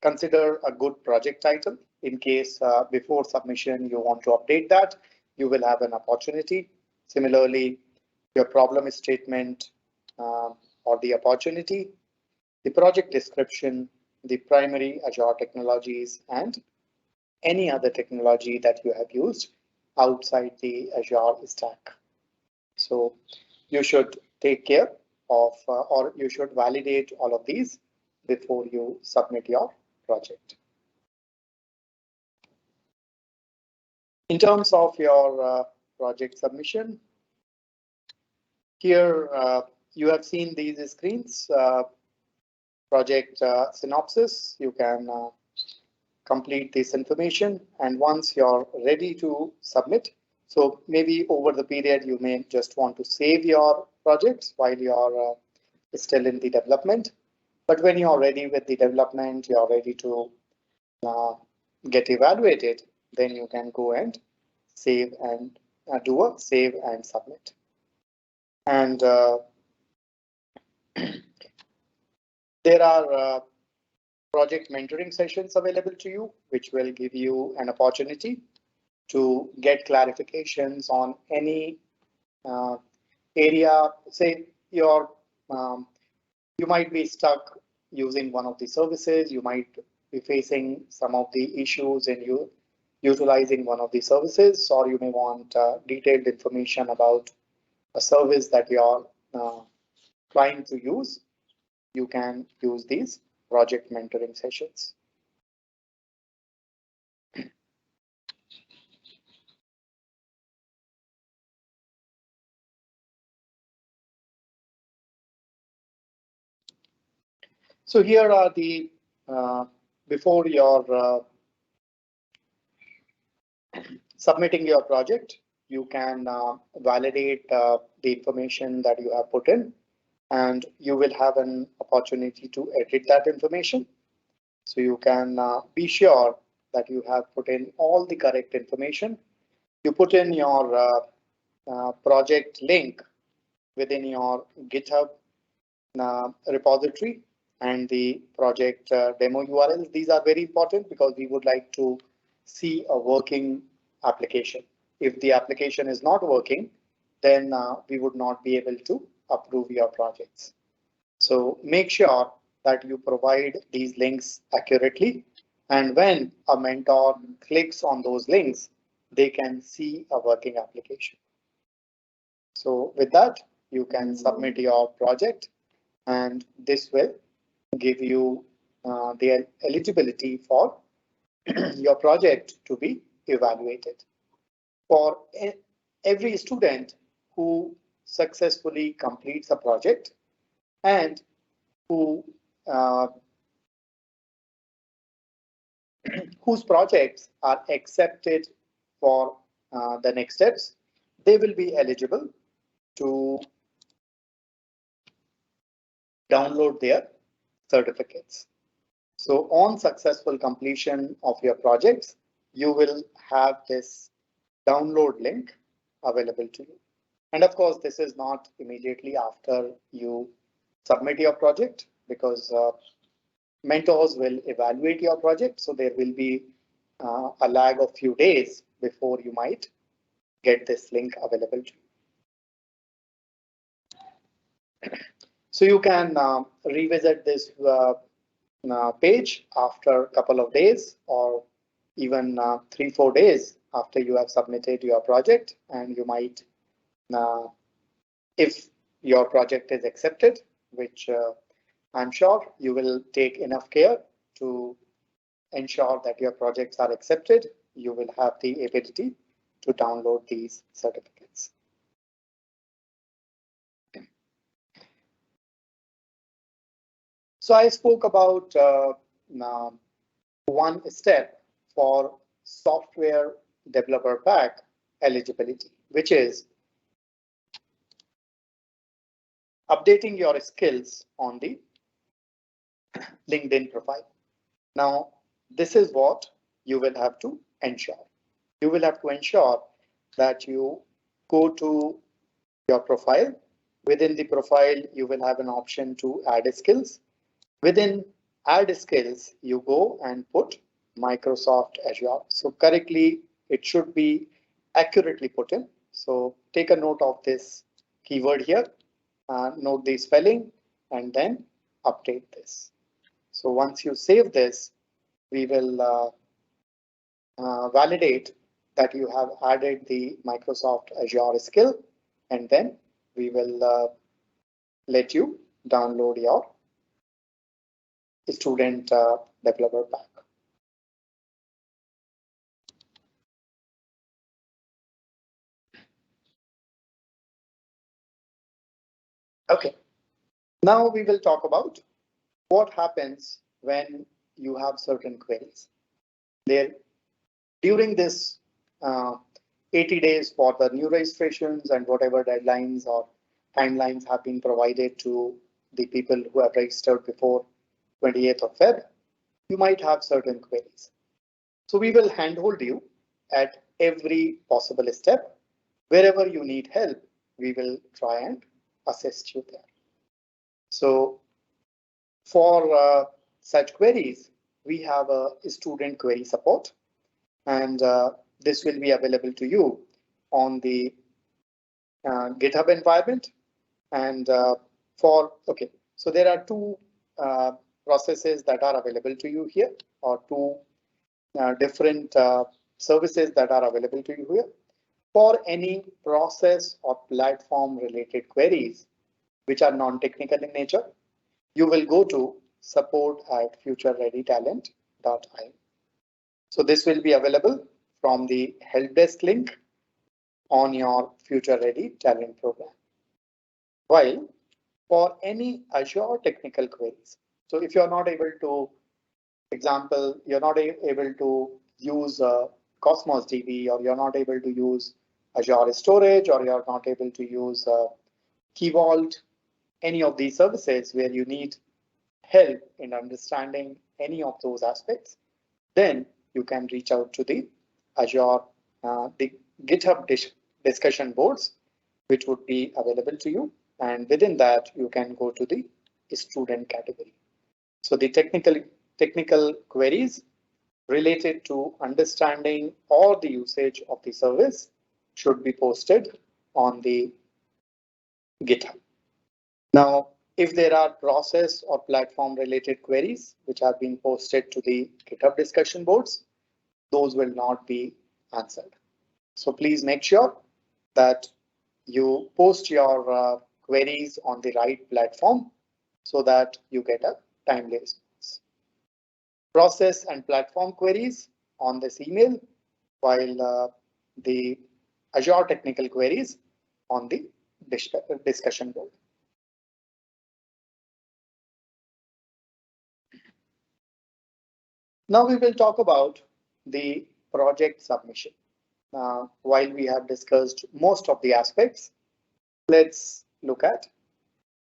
consider a good project title in case before submission you want to update that, you will have an opportunity. Similarly, your problem statement or the opportunity, the project description, the primary Azure technologies, and any other technology that you have used outside the Azure stack. So you should take care of, or you should validate all of these before you submit your project. In terms of your project submission, here you have seen these screens. Project synopsis, you can complete this information, and once you're ready to submit, so maybe over the period you may just want to save your projects while you're still in the development, but when you're ready with the development, you're ready to get evaluated, then you can go and save and do a save and submit. And there are project mentoring sessions available to you, which will give you an opportunity to get clarifications on any area. Say you might be stuck using one of the services, you might be facing some of the issues in you utilizing one of the services, or you may want detailed information about a service that you are trying to use. You can use these project mentoring sessions. So here are the before your submitting your project, you can validate the information that you have put in, and you will have an opportunity to edit that information. So you can be sure that you have put in all the correct information. You put in your project link within your GitHub repository and the project demo URLs. These are very important because we would like to see a working application. If the application is not working, then we would not be able to approve your projects. So make sure that you provide these links accurately, and when a mentor clicks on those links, they can see a working application. So with that, you can submit your project, and this will give you the eligibility for your project to be evaluated. For every student who successfully completes a project and who whose projects are accepted for the next steps, they will be eligible to download their certificates. So on successful completion of your projects, you will have this download link available to you. And of course, this is not immediately after you submit your project, because mentors will evaluate your project. So there will be a lag of few days before you might get this link available to you. So you can revisit this page after a couple of days, or even 3-4 days after you have submitted your project, and you might, if your project is accepted, which I'm sure you will take enough care to ensure that your projects are accepted, you will have the ability to download these certificates. So I spoke about one step for software developer pack eligibility, which is updating your skills on the LinkedIn profile. Now, this is what you will have to ensure. You will have to ensure that you go to your profile. Within the profile, you will have an option to add skills. Within add skills, you go and put Microsoft Azure. So correctly, it should be accurately put in. So take a note of this keyword here. Note the spelling and then update this. So once you save this, we will validate that you have added the Microsoft Azure skill, and then we will let you download your student developer pack. Okay, now we will talk about what happens when you have certain queries. There, during this 80 days for the new registrations and whatever deadlines or timelines have been provided to the people who have registered before 28th of Feb, you might have certain queries. So we will handhold you at every possible step. Wherever you need help, we will try and assist you there. So for such queries, we have a student query support, and this will be available to you on the GitHub environment. And so there are two processes that are available to you here, or two different services that are available to you here. For any process or platform related queries, which are non-technical in nature, you will go to support@futurereadytalent.in. So this will be available from the help desk link on your Future Ready Talent program. While for any Azure technical queries, so if you're not able to, example, you're not able to use Cosmos DB, or you're not able to use Azure Storage, or you're not able to use Key Vault, any of these services where you need help in understanding any of those aspects, then you can reach out to the Azure, the GitHub discussion boards, which would be available to you. And within that, you can go to the student category. So the technical queries related to understanding or the usage of the service should be posted on the GitHub. Now, if there are process or platform related queries which have been posted to the GitHub discussion boards, those will not be answered. So please make sure that you post your queries on the right platform so that you get a timely response. Process and platform queries on this email, while the Azure technical queries on the discussion board. Now we will talk about the project submission. While we have discussed most of the aspects, let's look at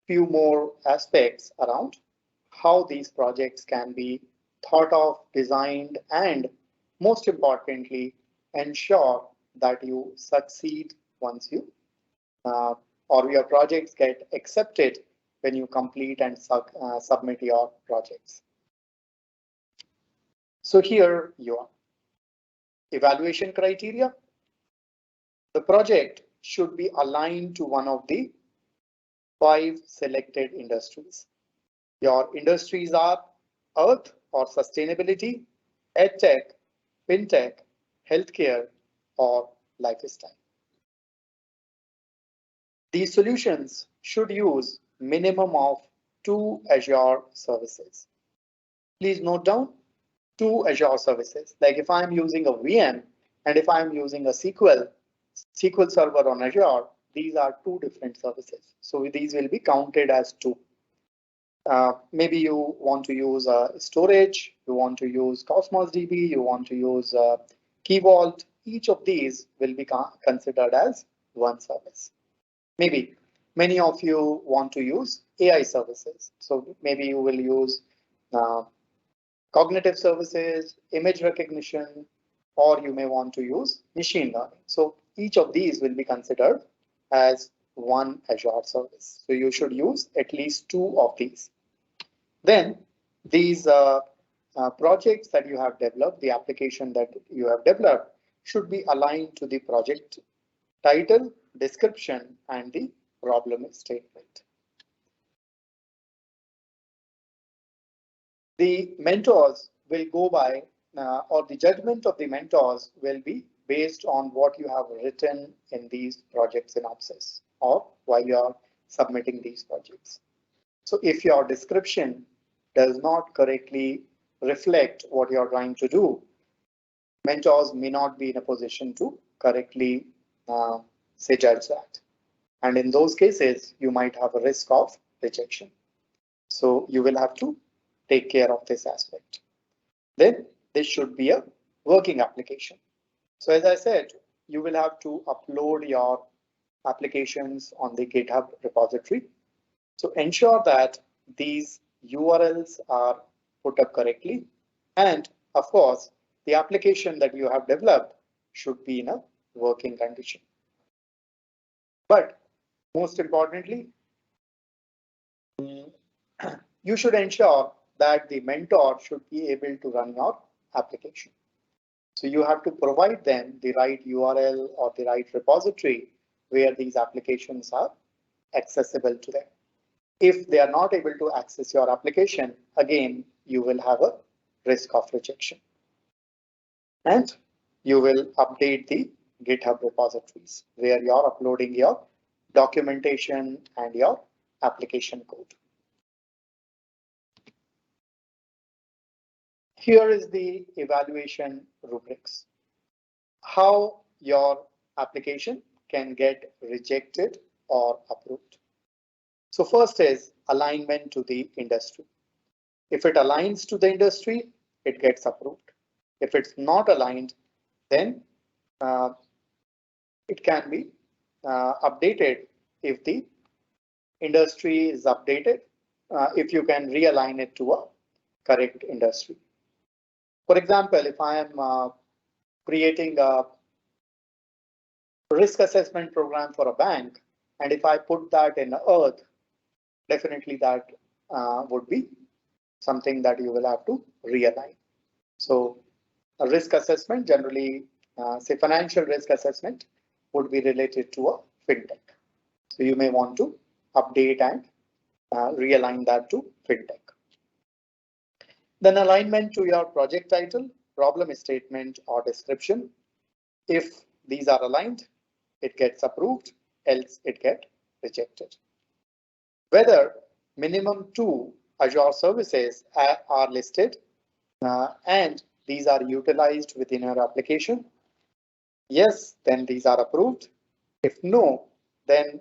few more aspects around how these projects can be thought of, designed, and most importantly, ensure that you succeed once you or your projects get accepted when you complete and submit your projects. So here you are. Evaluation criteria. The project should be aligned to one of the 5 selected industries. Your industries are Earth or sustainability, EdTech, FinTech, healthcare, or lifestyle. These solutions should use minimum of 2 Azure services. Please note down 2 Azure services. Like if I'm using a VM and if I'm using a SQL server on Azure, these are 2 different services. So these will be counted as 2. Maybe you want to use storage, you want to use Cosmos DB, you want to use Key Vault. Each of these will be considered as 1 service. Maybe many of you want to use AI services. So maybe you will use cognitive services, image recognition, or you may want to use machine learning. So each of these will be considered as 1 Azure service. So you should use at least 2 of these. Then these projects that you have developed, the application that you have developed should be aligned to the project title, description, and the problem statement. The mentors will go by, or the judgment of the mentors will be based on what you have written in these project synopsis or while you are submitting these projects. So if your description does not correctly reflect what you're trying to do, mentors may not be in a position to correctly say judge that. And in those cases, you might have a risk of rejection. So you will have to take care of this aspect. Then this should be a working application. So as I said, you will have to upload your applications on the GitHub repository. So ensure that these URLs are put up correctly. And of course, the application that you have developed should be in a working condition. But most importantly, you should ensure that the mentor should be able to run your application. So you have to provide them the right URL or the right repository where these applications are accessible to them. If they are not able to access your application, again, you will have a risk of rejection. And you will update the GitHub repositories where you're uploading your documentation and your application code. Here is the evaluation rubrics. How your application can get rejected or approved. So first is alignment to the industry. If it aligns to the industry, it gets approved. If it's not aligned, then it can be updated if the industry is updated, if you can realign it to a correct industry. For example, if I am creating a risk assessment program for a bank, and if I put that in Earth, definitely that would be something that you will have to realign. So a risk assessment, generally, say financial risk assessment, would be related to a fintech. So you may want to update and realign that to fintech. Then alignment to your project title, problem statement, or description. If these are aligned, it gets approved, else it gets rejected. Whether minimum 2 Azure services are listed and these are utilized within your application. Yes, then these are approved. If no, then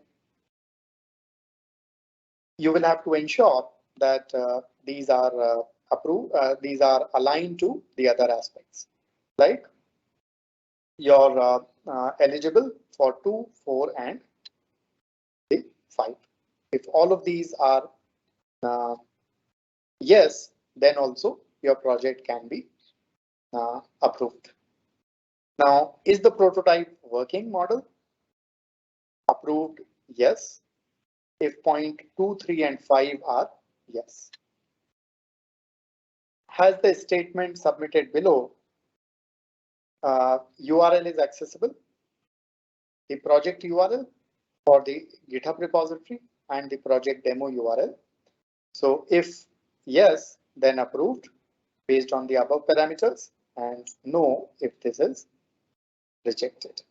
you will have to ensure that these are approved, these are aligned to the other aspects, like you're eligible for 2, 4, and 5. If all of these are yes, then also your project can be approved. Now, is the prototype working model? Approved, yes. If point 2, 3, and 5 are yes. Has the statement submitted below URL is accessible? The project URL for the GitHub repository and the project demo URL. So if yes, then approved based on the above parameters, and no if this is rejected.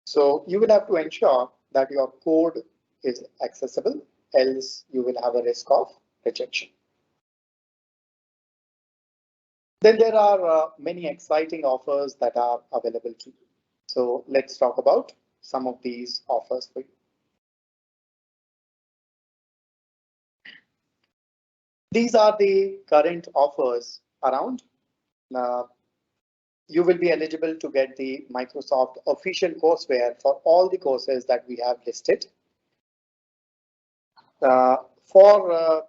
So you will have to ensure that your code is accessible, else you will have a risk of rejection. Then there are many exciting offers that are available to you. So let's talk about some of these offers for you. These are the current offers around. You will be eligible to get the Microsoft official courseware for all the courses that we have listed. For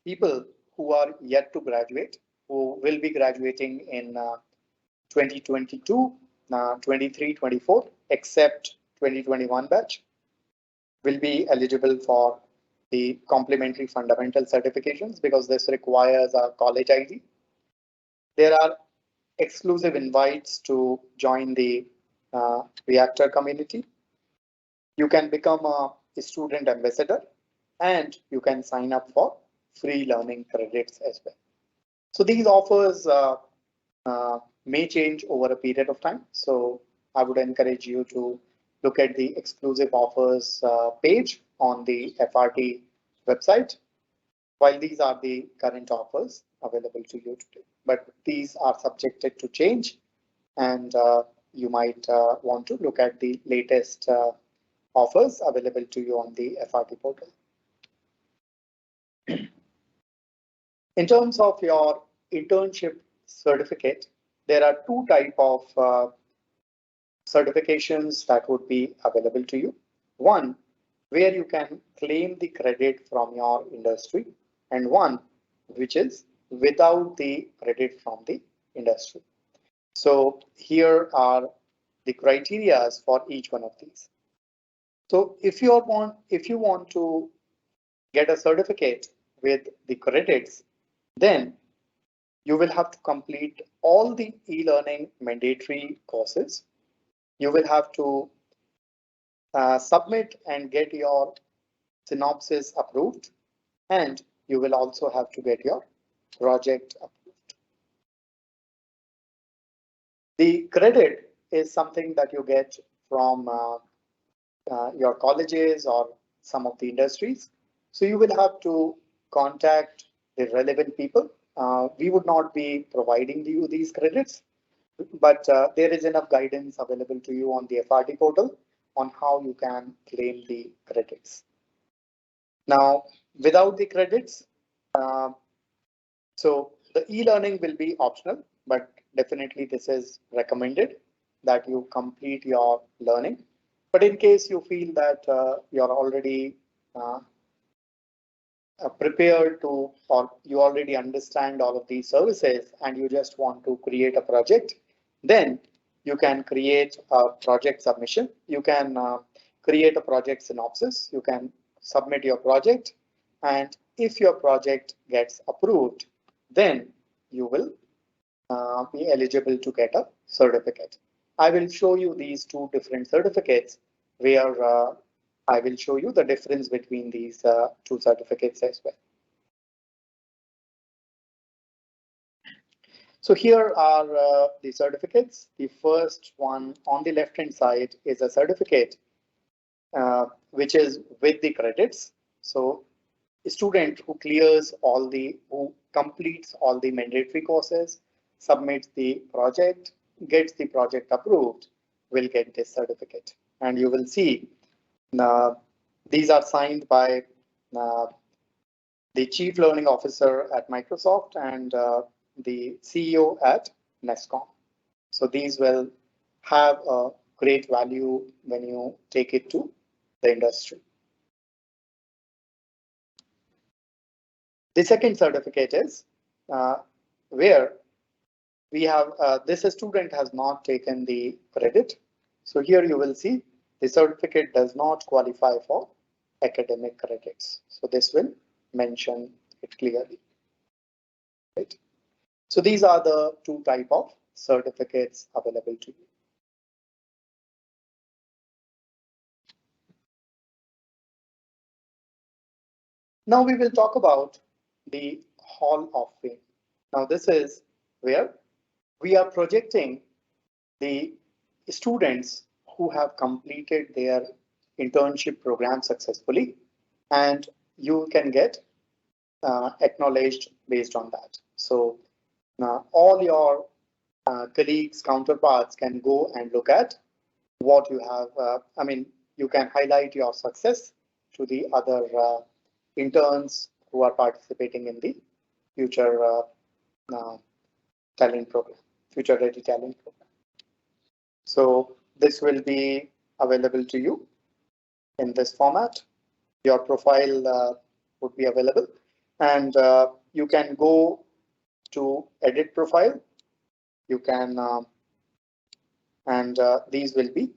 people who are yet to graduate, who will be graduating in 2022, 23, 24, except 2021 batch, will be eligible for the complimentary fundamental certifications because this requires a college ID. There are exclusive invites to join the Reactor community. You can become a student ambassador and you can sign up for free learning credits as well. So these offers may change over a period of time. So I would encourage you to look at the exclusive offers page on the FRT website. While these are the current offers available to you today, but these are subjected to change, and you might want to look at the latest offers available to you on the FRT portal. In terms of your internship certificate, there are two types of certifications that would be available to you. One, where you can claim the credit from your industry, and one which is without the credit from the industry. So here are the criteria for each one of these. So if you want to get a certificate with the credits, then you will have to complete all the e-learning mandatory courses. You will have to submit and get your synopsis approved, and you will also have to get your project approved. The credit is something that you get from your colleges or some of the industries. So you will have to contact the relevant people. We would not be providing you these credits, but there is enough guidance available to you on the FRT portal on how you can claim the credits. Now, without the credits, so the e-learning will be optional, but definitely this is recommended that you complete your learning. But in case you feel that you're already prepared to, or you already understand all of these services and you just want to create a project, then you can create a project submission. You can create a project synopsis. You can submit your project, and if your project gets approved, then you will be eligible to get a certificate. I will show you these two different certificates where I will show you the difference between these two certificates as well. So here are the certificates. The first one on the left hand side is a certificate which is with the credits. So a student who who completes all the mandatory courses, submits the project, gets the project approved, will get this certificate. And you will see these are signed by the Chief Learning Officer at Microsoft and the CEO at Nescom. So these will have a great value when you take it to the industry. The second certificate is where we have this student has not taken the credit. So here you will see the certificate does not qualify for academic credits. So this will mention it clearly. Right? So these are the two types of certificates available to you. Now we will talk about the Hall of Fame. Now this is where we are projecting the students who have completed their internship program successfully, and you can get acknowledged based on that. So all your colleagues, counterparts can go and look at what you have. You can highlight your success to the other interns who are participating in the future talent program, future ready talent program. So this will be available to you in this format. Your profile would be available, and you can go to edit profile. You can these will be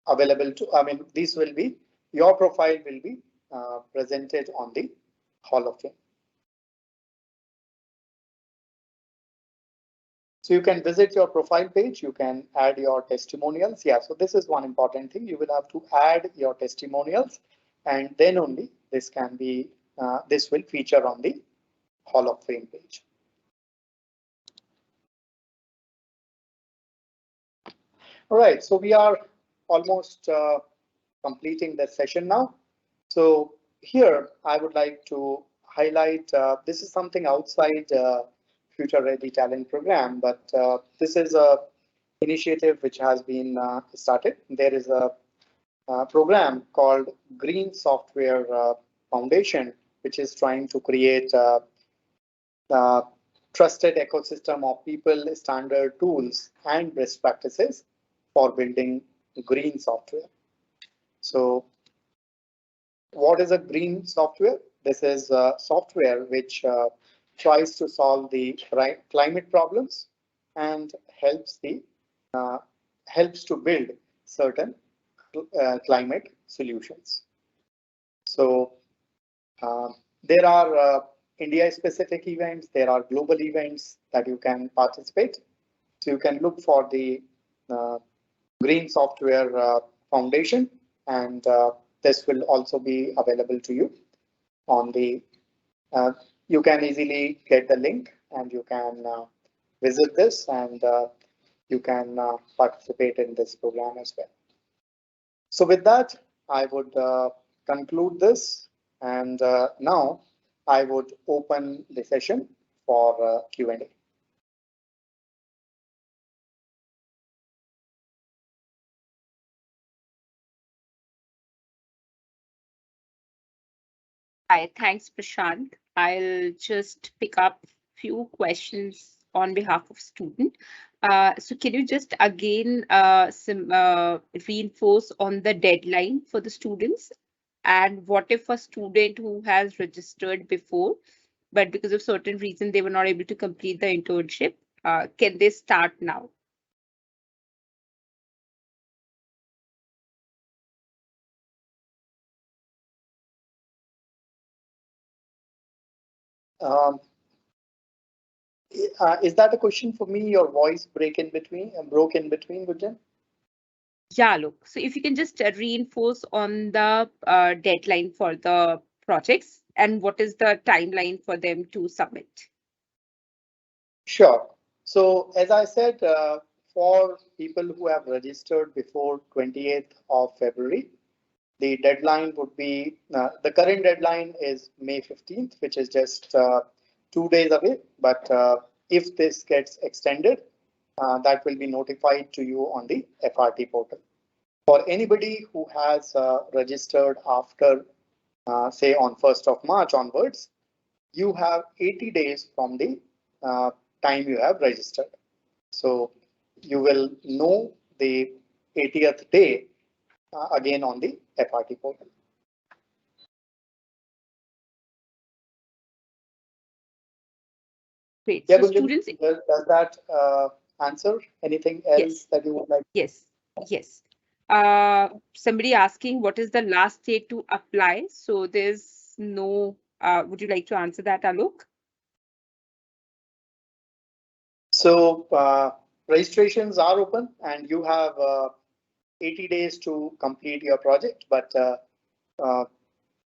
available to. These will be your profile will be presented on the Hall of Fame. So you can visit your profile page, you can add your testimonials. Yeah, so this is one important thing. You will have to add your testimonials, and then only this can be, this will feature on the Hall of Fame page. All right, so we are almost completing the session now. So here I would like to highlight, this is something outside Future Ready Talent Program, but this is a initiative which has been started. There is a program called Green Software Foundation, which is trying to create a trusted ecosystem of people, standard tools, and best practices for building green software. So what is a green software? This is software which tries to solve the climate problems and uh, helps to build certain climate solutions. So there are India-specific events, there are global events that you can participate. So you can look for the uh, Green Software Foundation, and this will also be available to you on the. You can easily get the link, and you can visit this, and you can participate in this program as well. So with that, I would conclude this, and now I would open the session for Q&A.
Hi, thanks, Prashant. I'll just pick up few questions on behalf of student. So can you just again reinforce on the deadline for the students? And what if a student who has registered before, but because of certain reason they were not able to complete the internship, can they start now?
Um, is that a question for me? Your voice broke in between, Gunjan?
Yeah, look. So if you can just reinforce on the deadline for the projects and what is the timeline for them to submit?
Sure. So as I said, for people who have registered before 28th of February, the deadline would be, the current deadline is May 15th, which is just 2 days away. But if this gets extended, that will be notified to you on the FRT portal. For anybody who has registered after, say, on 1st of March onwards, you have 80 days from the uh, time you have registered. So you will know the 80th day again on the FRT portal.
Great.
Yeah,
So
Gunjan,
students,
does that answer anything else
yes,
that you would like?
yes, yes. Somebody asking what is the last date to apply? So there's no, would you like to answer that, Alok?
So registrations are open and you have 80 days to complete your project, but uh,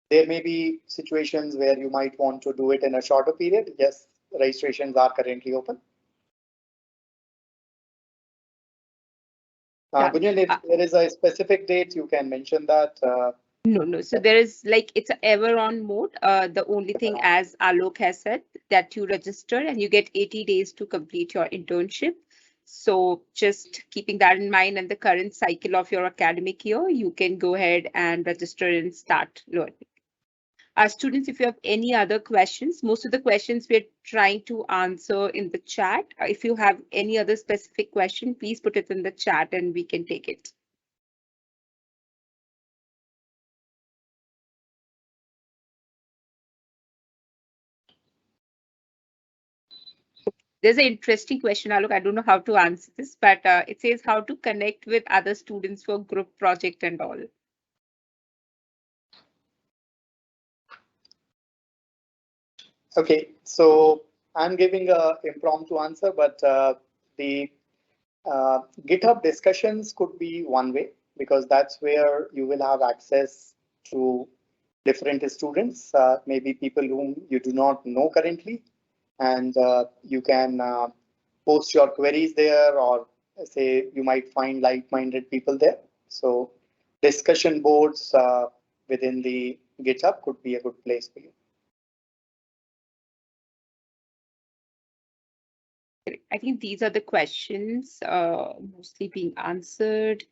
there may be situations where you might want to do it in a shorter period. Yes, registrations are currently open.
Yeah.
Gunjan, if there is a specific date, you can mention that.
No, no. So there is like it's a ever on mode. The only thing, as Alok has said, that you register and you get 80 days to complete your internship. So just keeping that in mind and the current cycle of your academic year, you can go ahead and register and start learning. Students, if you have any other questions, most of the questions we're trying to answer in the chat. If you have any other specific question, please put it in the chat and we can take it. There's an interesting question, Alok. I don't know how to answer this, but it says how to connect with other students for group project and all.
Okay, so I'm giving a impromptu answer, but the GitHub discussions could be one way because that's where you will have access to different students, maybe people whom you do not know currently, and you can post your queries there, or say you might find like-minded people there. So discussion boards within the GitHub could be a good place for you.
I think these are the questions mostly being answered.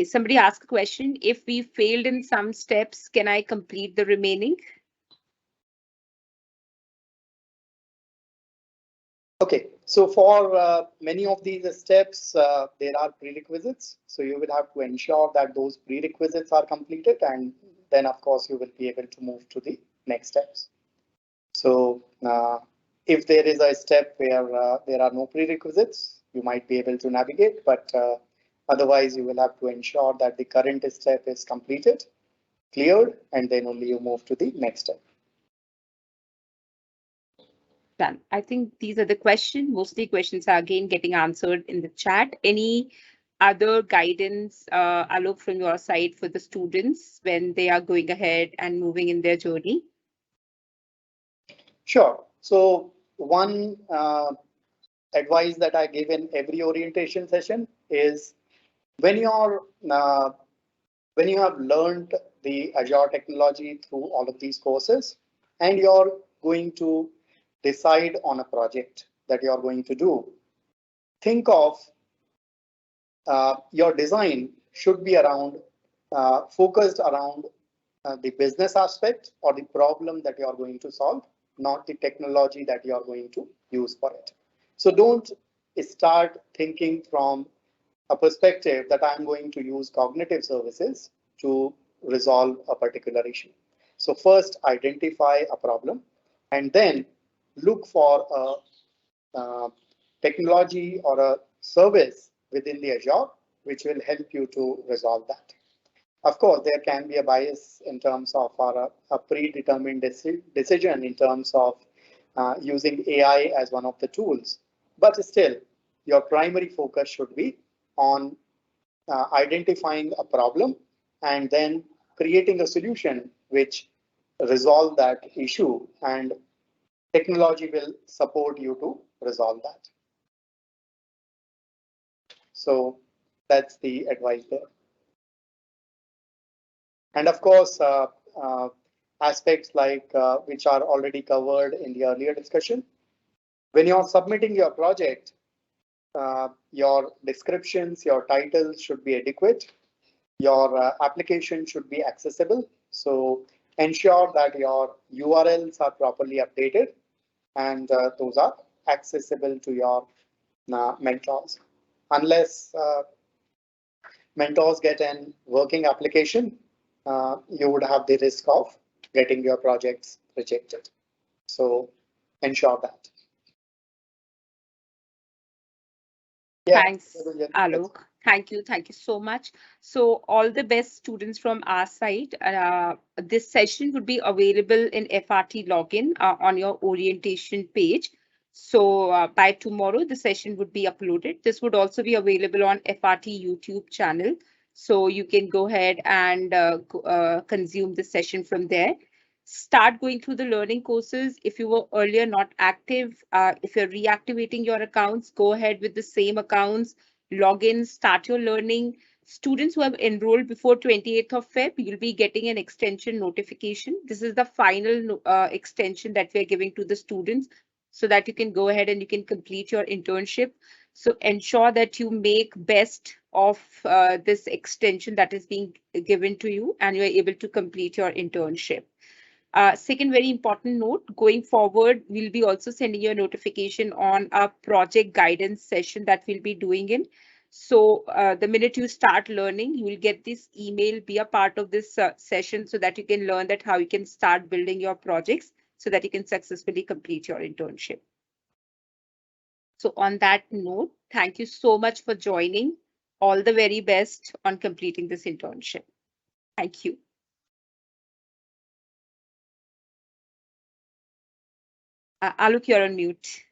Somebody asked a question, if we failed in some steps, can I complete the remaining?
Okay, so for many of these steps, there are prerequisites. So you will have to ensure that those prerequisites are completed, and then of course you will be able to move to the next steps. So if there is a step where there are no prerequisites, you might be able to navigate, but otherwise you will have to ensure that the current step is completed, cleared, and then only you move to the next step.
Done. I think these are the questions. Mostly questions are again getting answered in the chat. Any other guidance, Alok, from your side for the students when they are going ahead and moving in their journey?
Sure. So one advice that I give in every orientation session is when you're when you have learned the Azure technology through all of these courses, and you're going to decide on a project that you're going to do, think of your design should be around focused around the business aspect or the problem that you are going to solve, not the technology that you are going to use for it. So don't start thinking from a perspective that I'm going to use cognitive services to resolve a particular issue. So first identify a problem and then look for a technology or a service within the Azure which will help you to resolve that. Of course, there can be a bias in terms of a predetermined decision in terms of using AI as one of the tools, but still your primary focus should be on identifying a problem and then creating a solution which resolve that issue, and technology will support you to resolve that. So that's the advice there. And of course, aspects like which are already covered in the earlier discussion. When you're submitting your project, your descriptions, your titles should be adequate. Your application should be accessible. So ensure that your URLs are properly updated and those are accessible to your mentors. Unless mentors get an working application, you would have the risk of getting your projects rejected. So ensure that. Yeah.
Thanks, Alok. Thank you. Thank you so much. So all the best students from our side. This session would be available in FRT login on your orientation page. So by tomorrow, the session would be uploaded. This would also be available on FRT YouTube channel. So you can go ahead and consume the session from there. Start going through the learning courses. If you were earlier not active, if you're reactivating your accounts, go ahead with the same accounts, log in, start your learning. Students who have enrolled before 28th of Feb, you'll be getting an extension notification. This is the final extension that we're giving to the students so that you can go ahead and you can complete your internship. So ensure that you make best of this extension that is being given to you and you're able to complete your internship. Second very important note, going forward, we'll be also sending you a notification on a project guidance session that we'll be doing in. So the minute you start learning, you will get this email, be a part of this session so that you can learn that how you can start building your projects so that you can successfully complete your internship. So on that note, thank you so much for joining. All the very best on completing this internship. Thank you. Alok, you're on mute.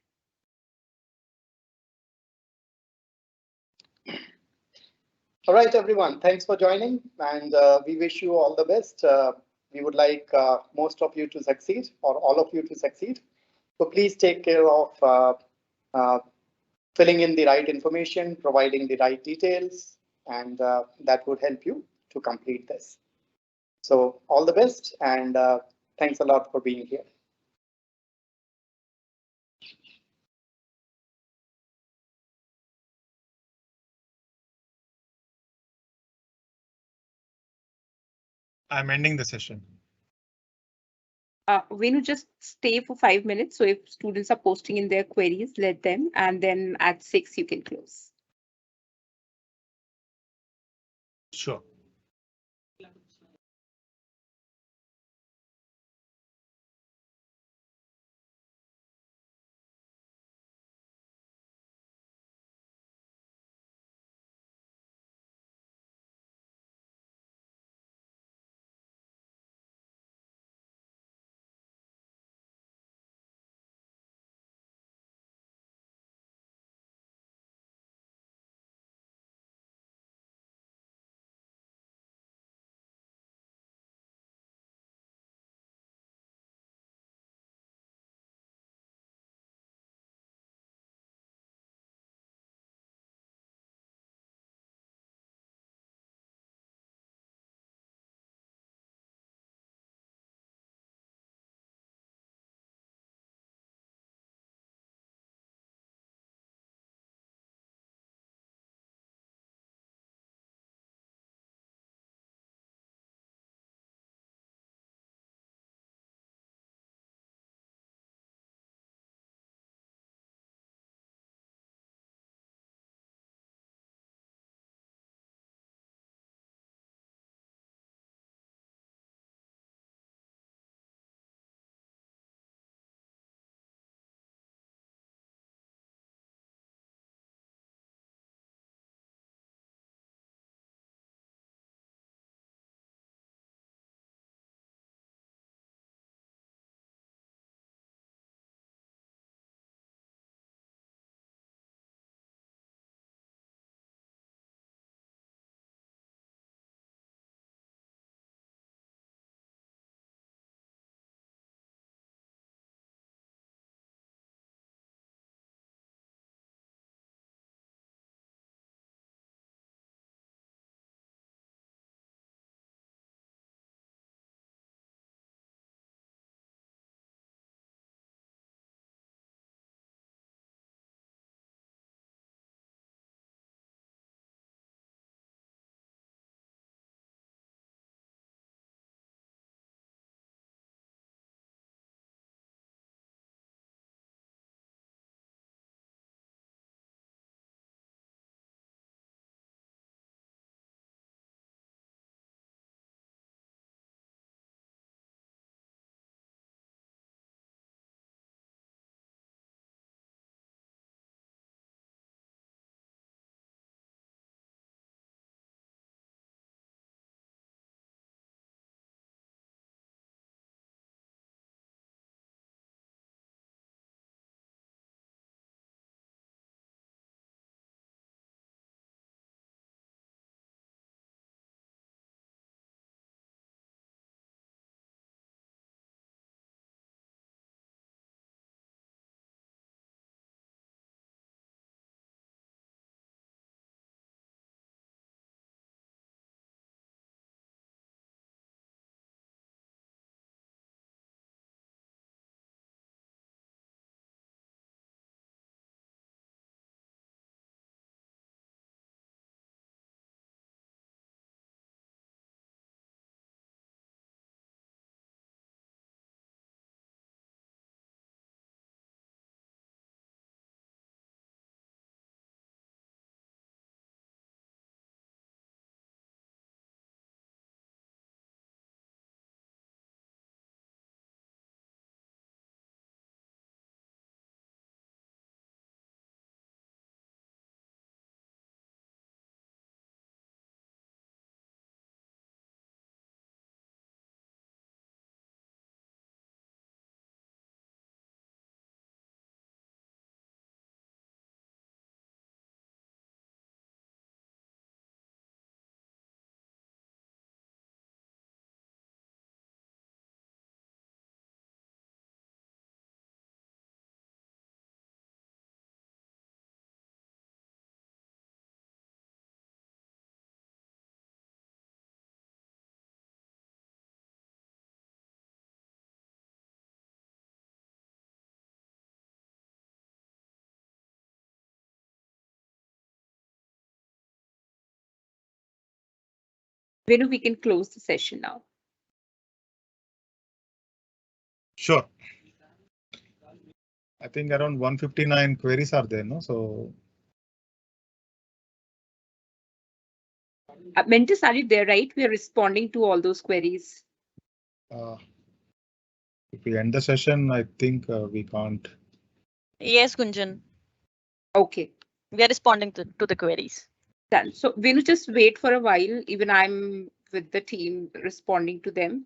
All right, everyone. Thanks for joining, and we wish you all the best. We would like most of you to succeed, or all of you to succeed. So please take care of uh, filling in the right information, providing the right details, and that would help you to complete this. So all the best, and thanks a lot for being here.
I'm ending the session.
Venu, just stay for 5 minutes. So if students are posting in their queries, let them, and then at 6 you can close.
Sure.
Venu, we can close the session now.
Sure. I think around 159 queries are there, no? So
Mentis, are you there, right? We are responding to all those queries.
if we end the session, I think we can't.
Yes, Gunjan.
Okay,
We are responding to the queries.
done. So Venu, just wait for a while. Even I'm with the team responding to them.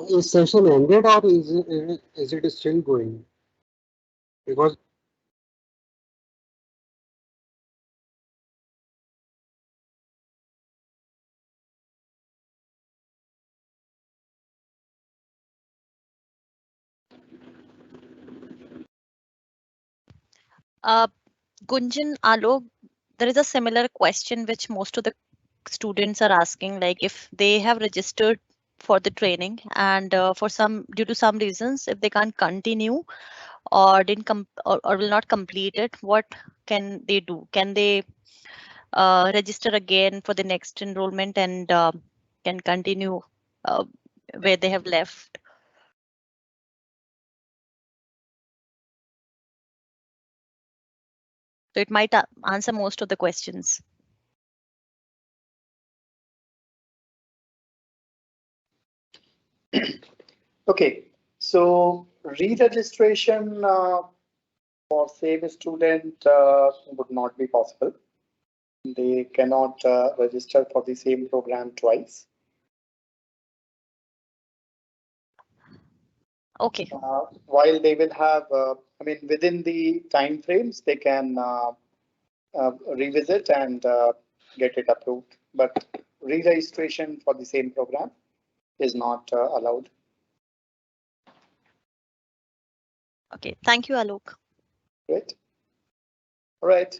Is session ended or is it still going? Because
Uh, Gunjan, Alok, there is a similar question which most of the students are asking, like if they have registered for the training and for some due to some reasons, if they can't continue or didn't or will not complete it, what can they do? Can they register again for the next enrollment and can continue uh, where they have left? So it might answer most of the questions.
Okay, so re-registration for same student would not be possible. They cannot register for the same program twice.
Okay.
While they will have, I mean, within the time frames, they can revisit and get it approved. But re-registration for the same program is not allowed.
Okay. Thank you, Alok.
Right. All right.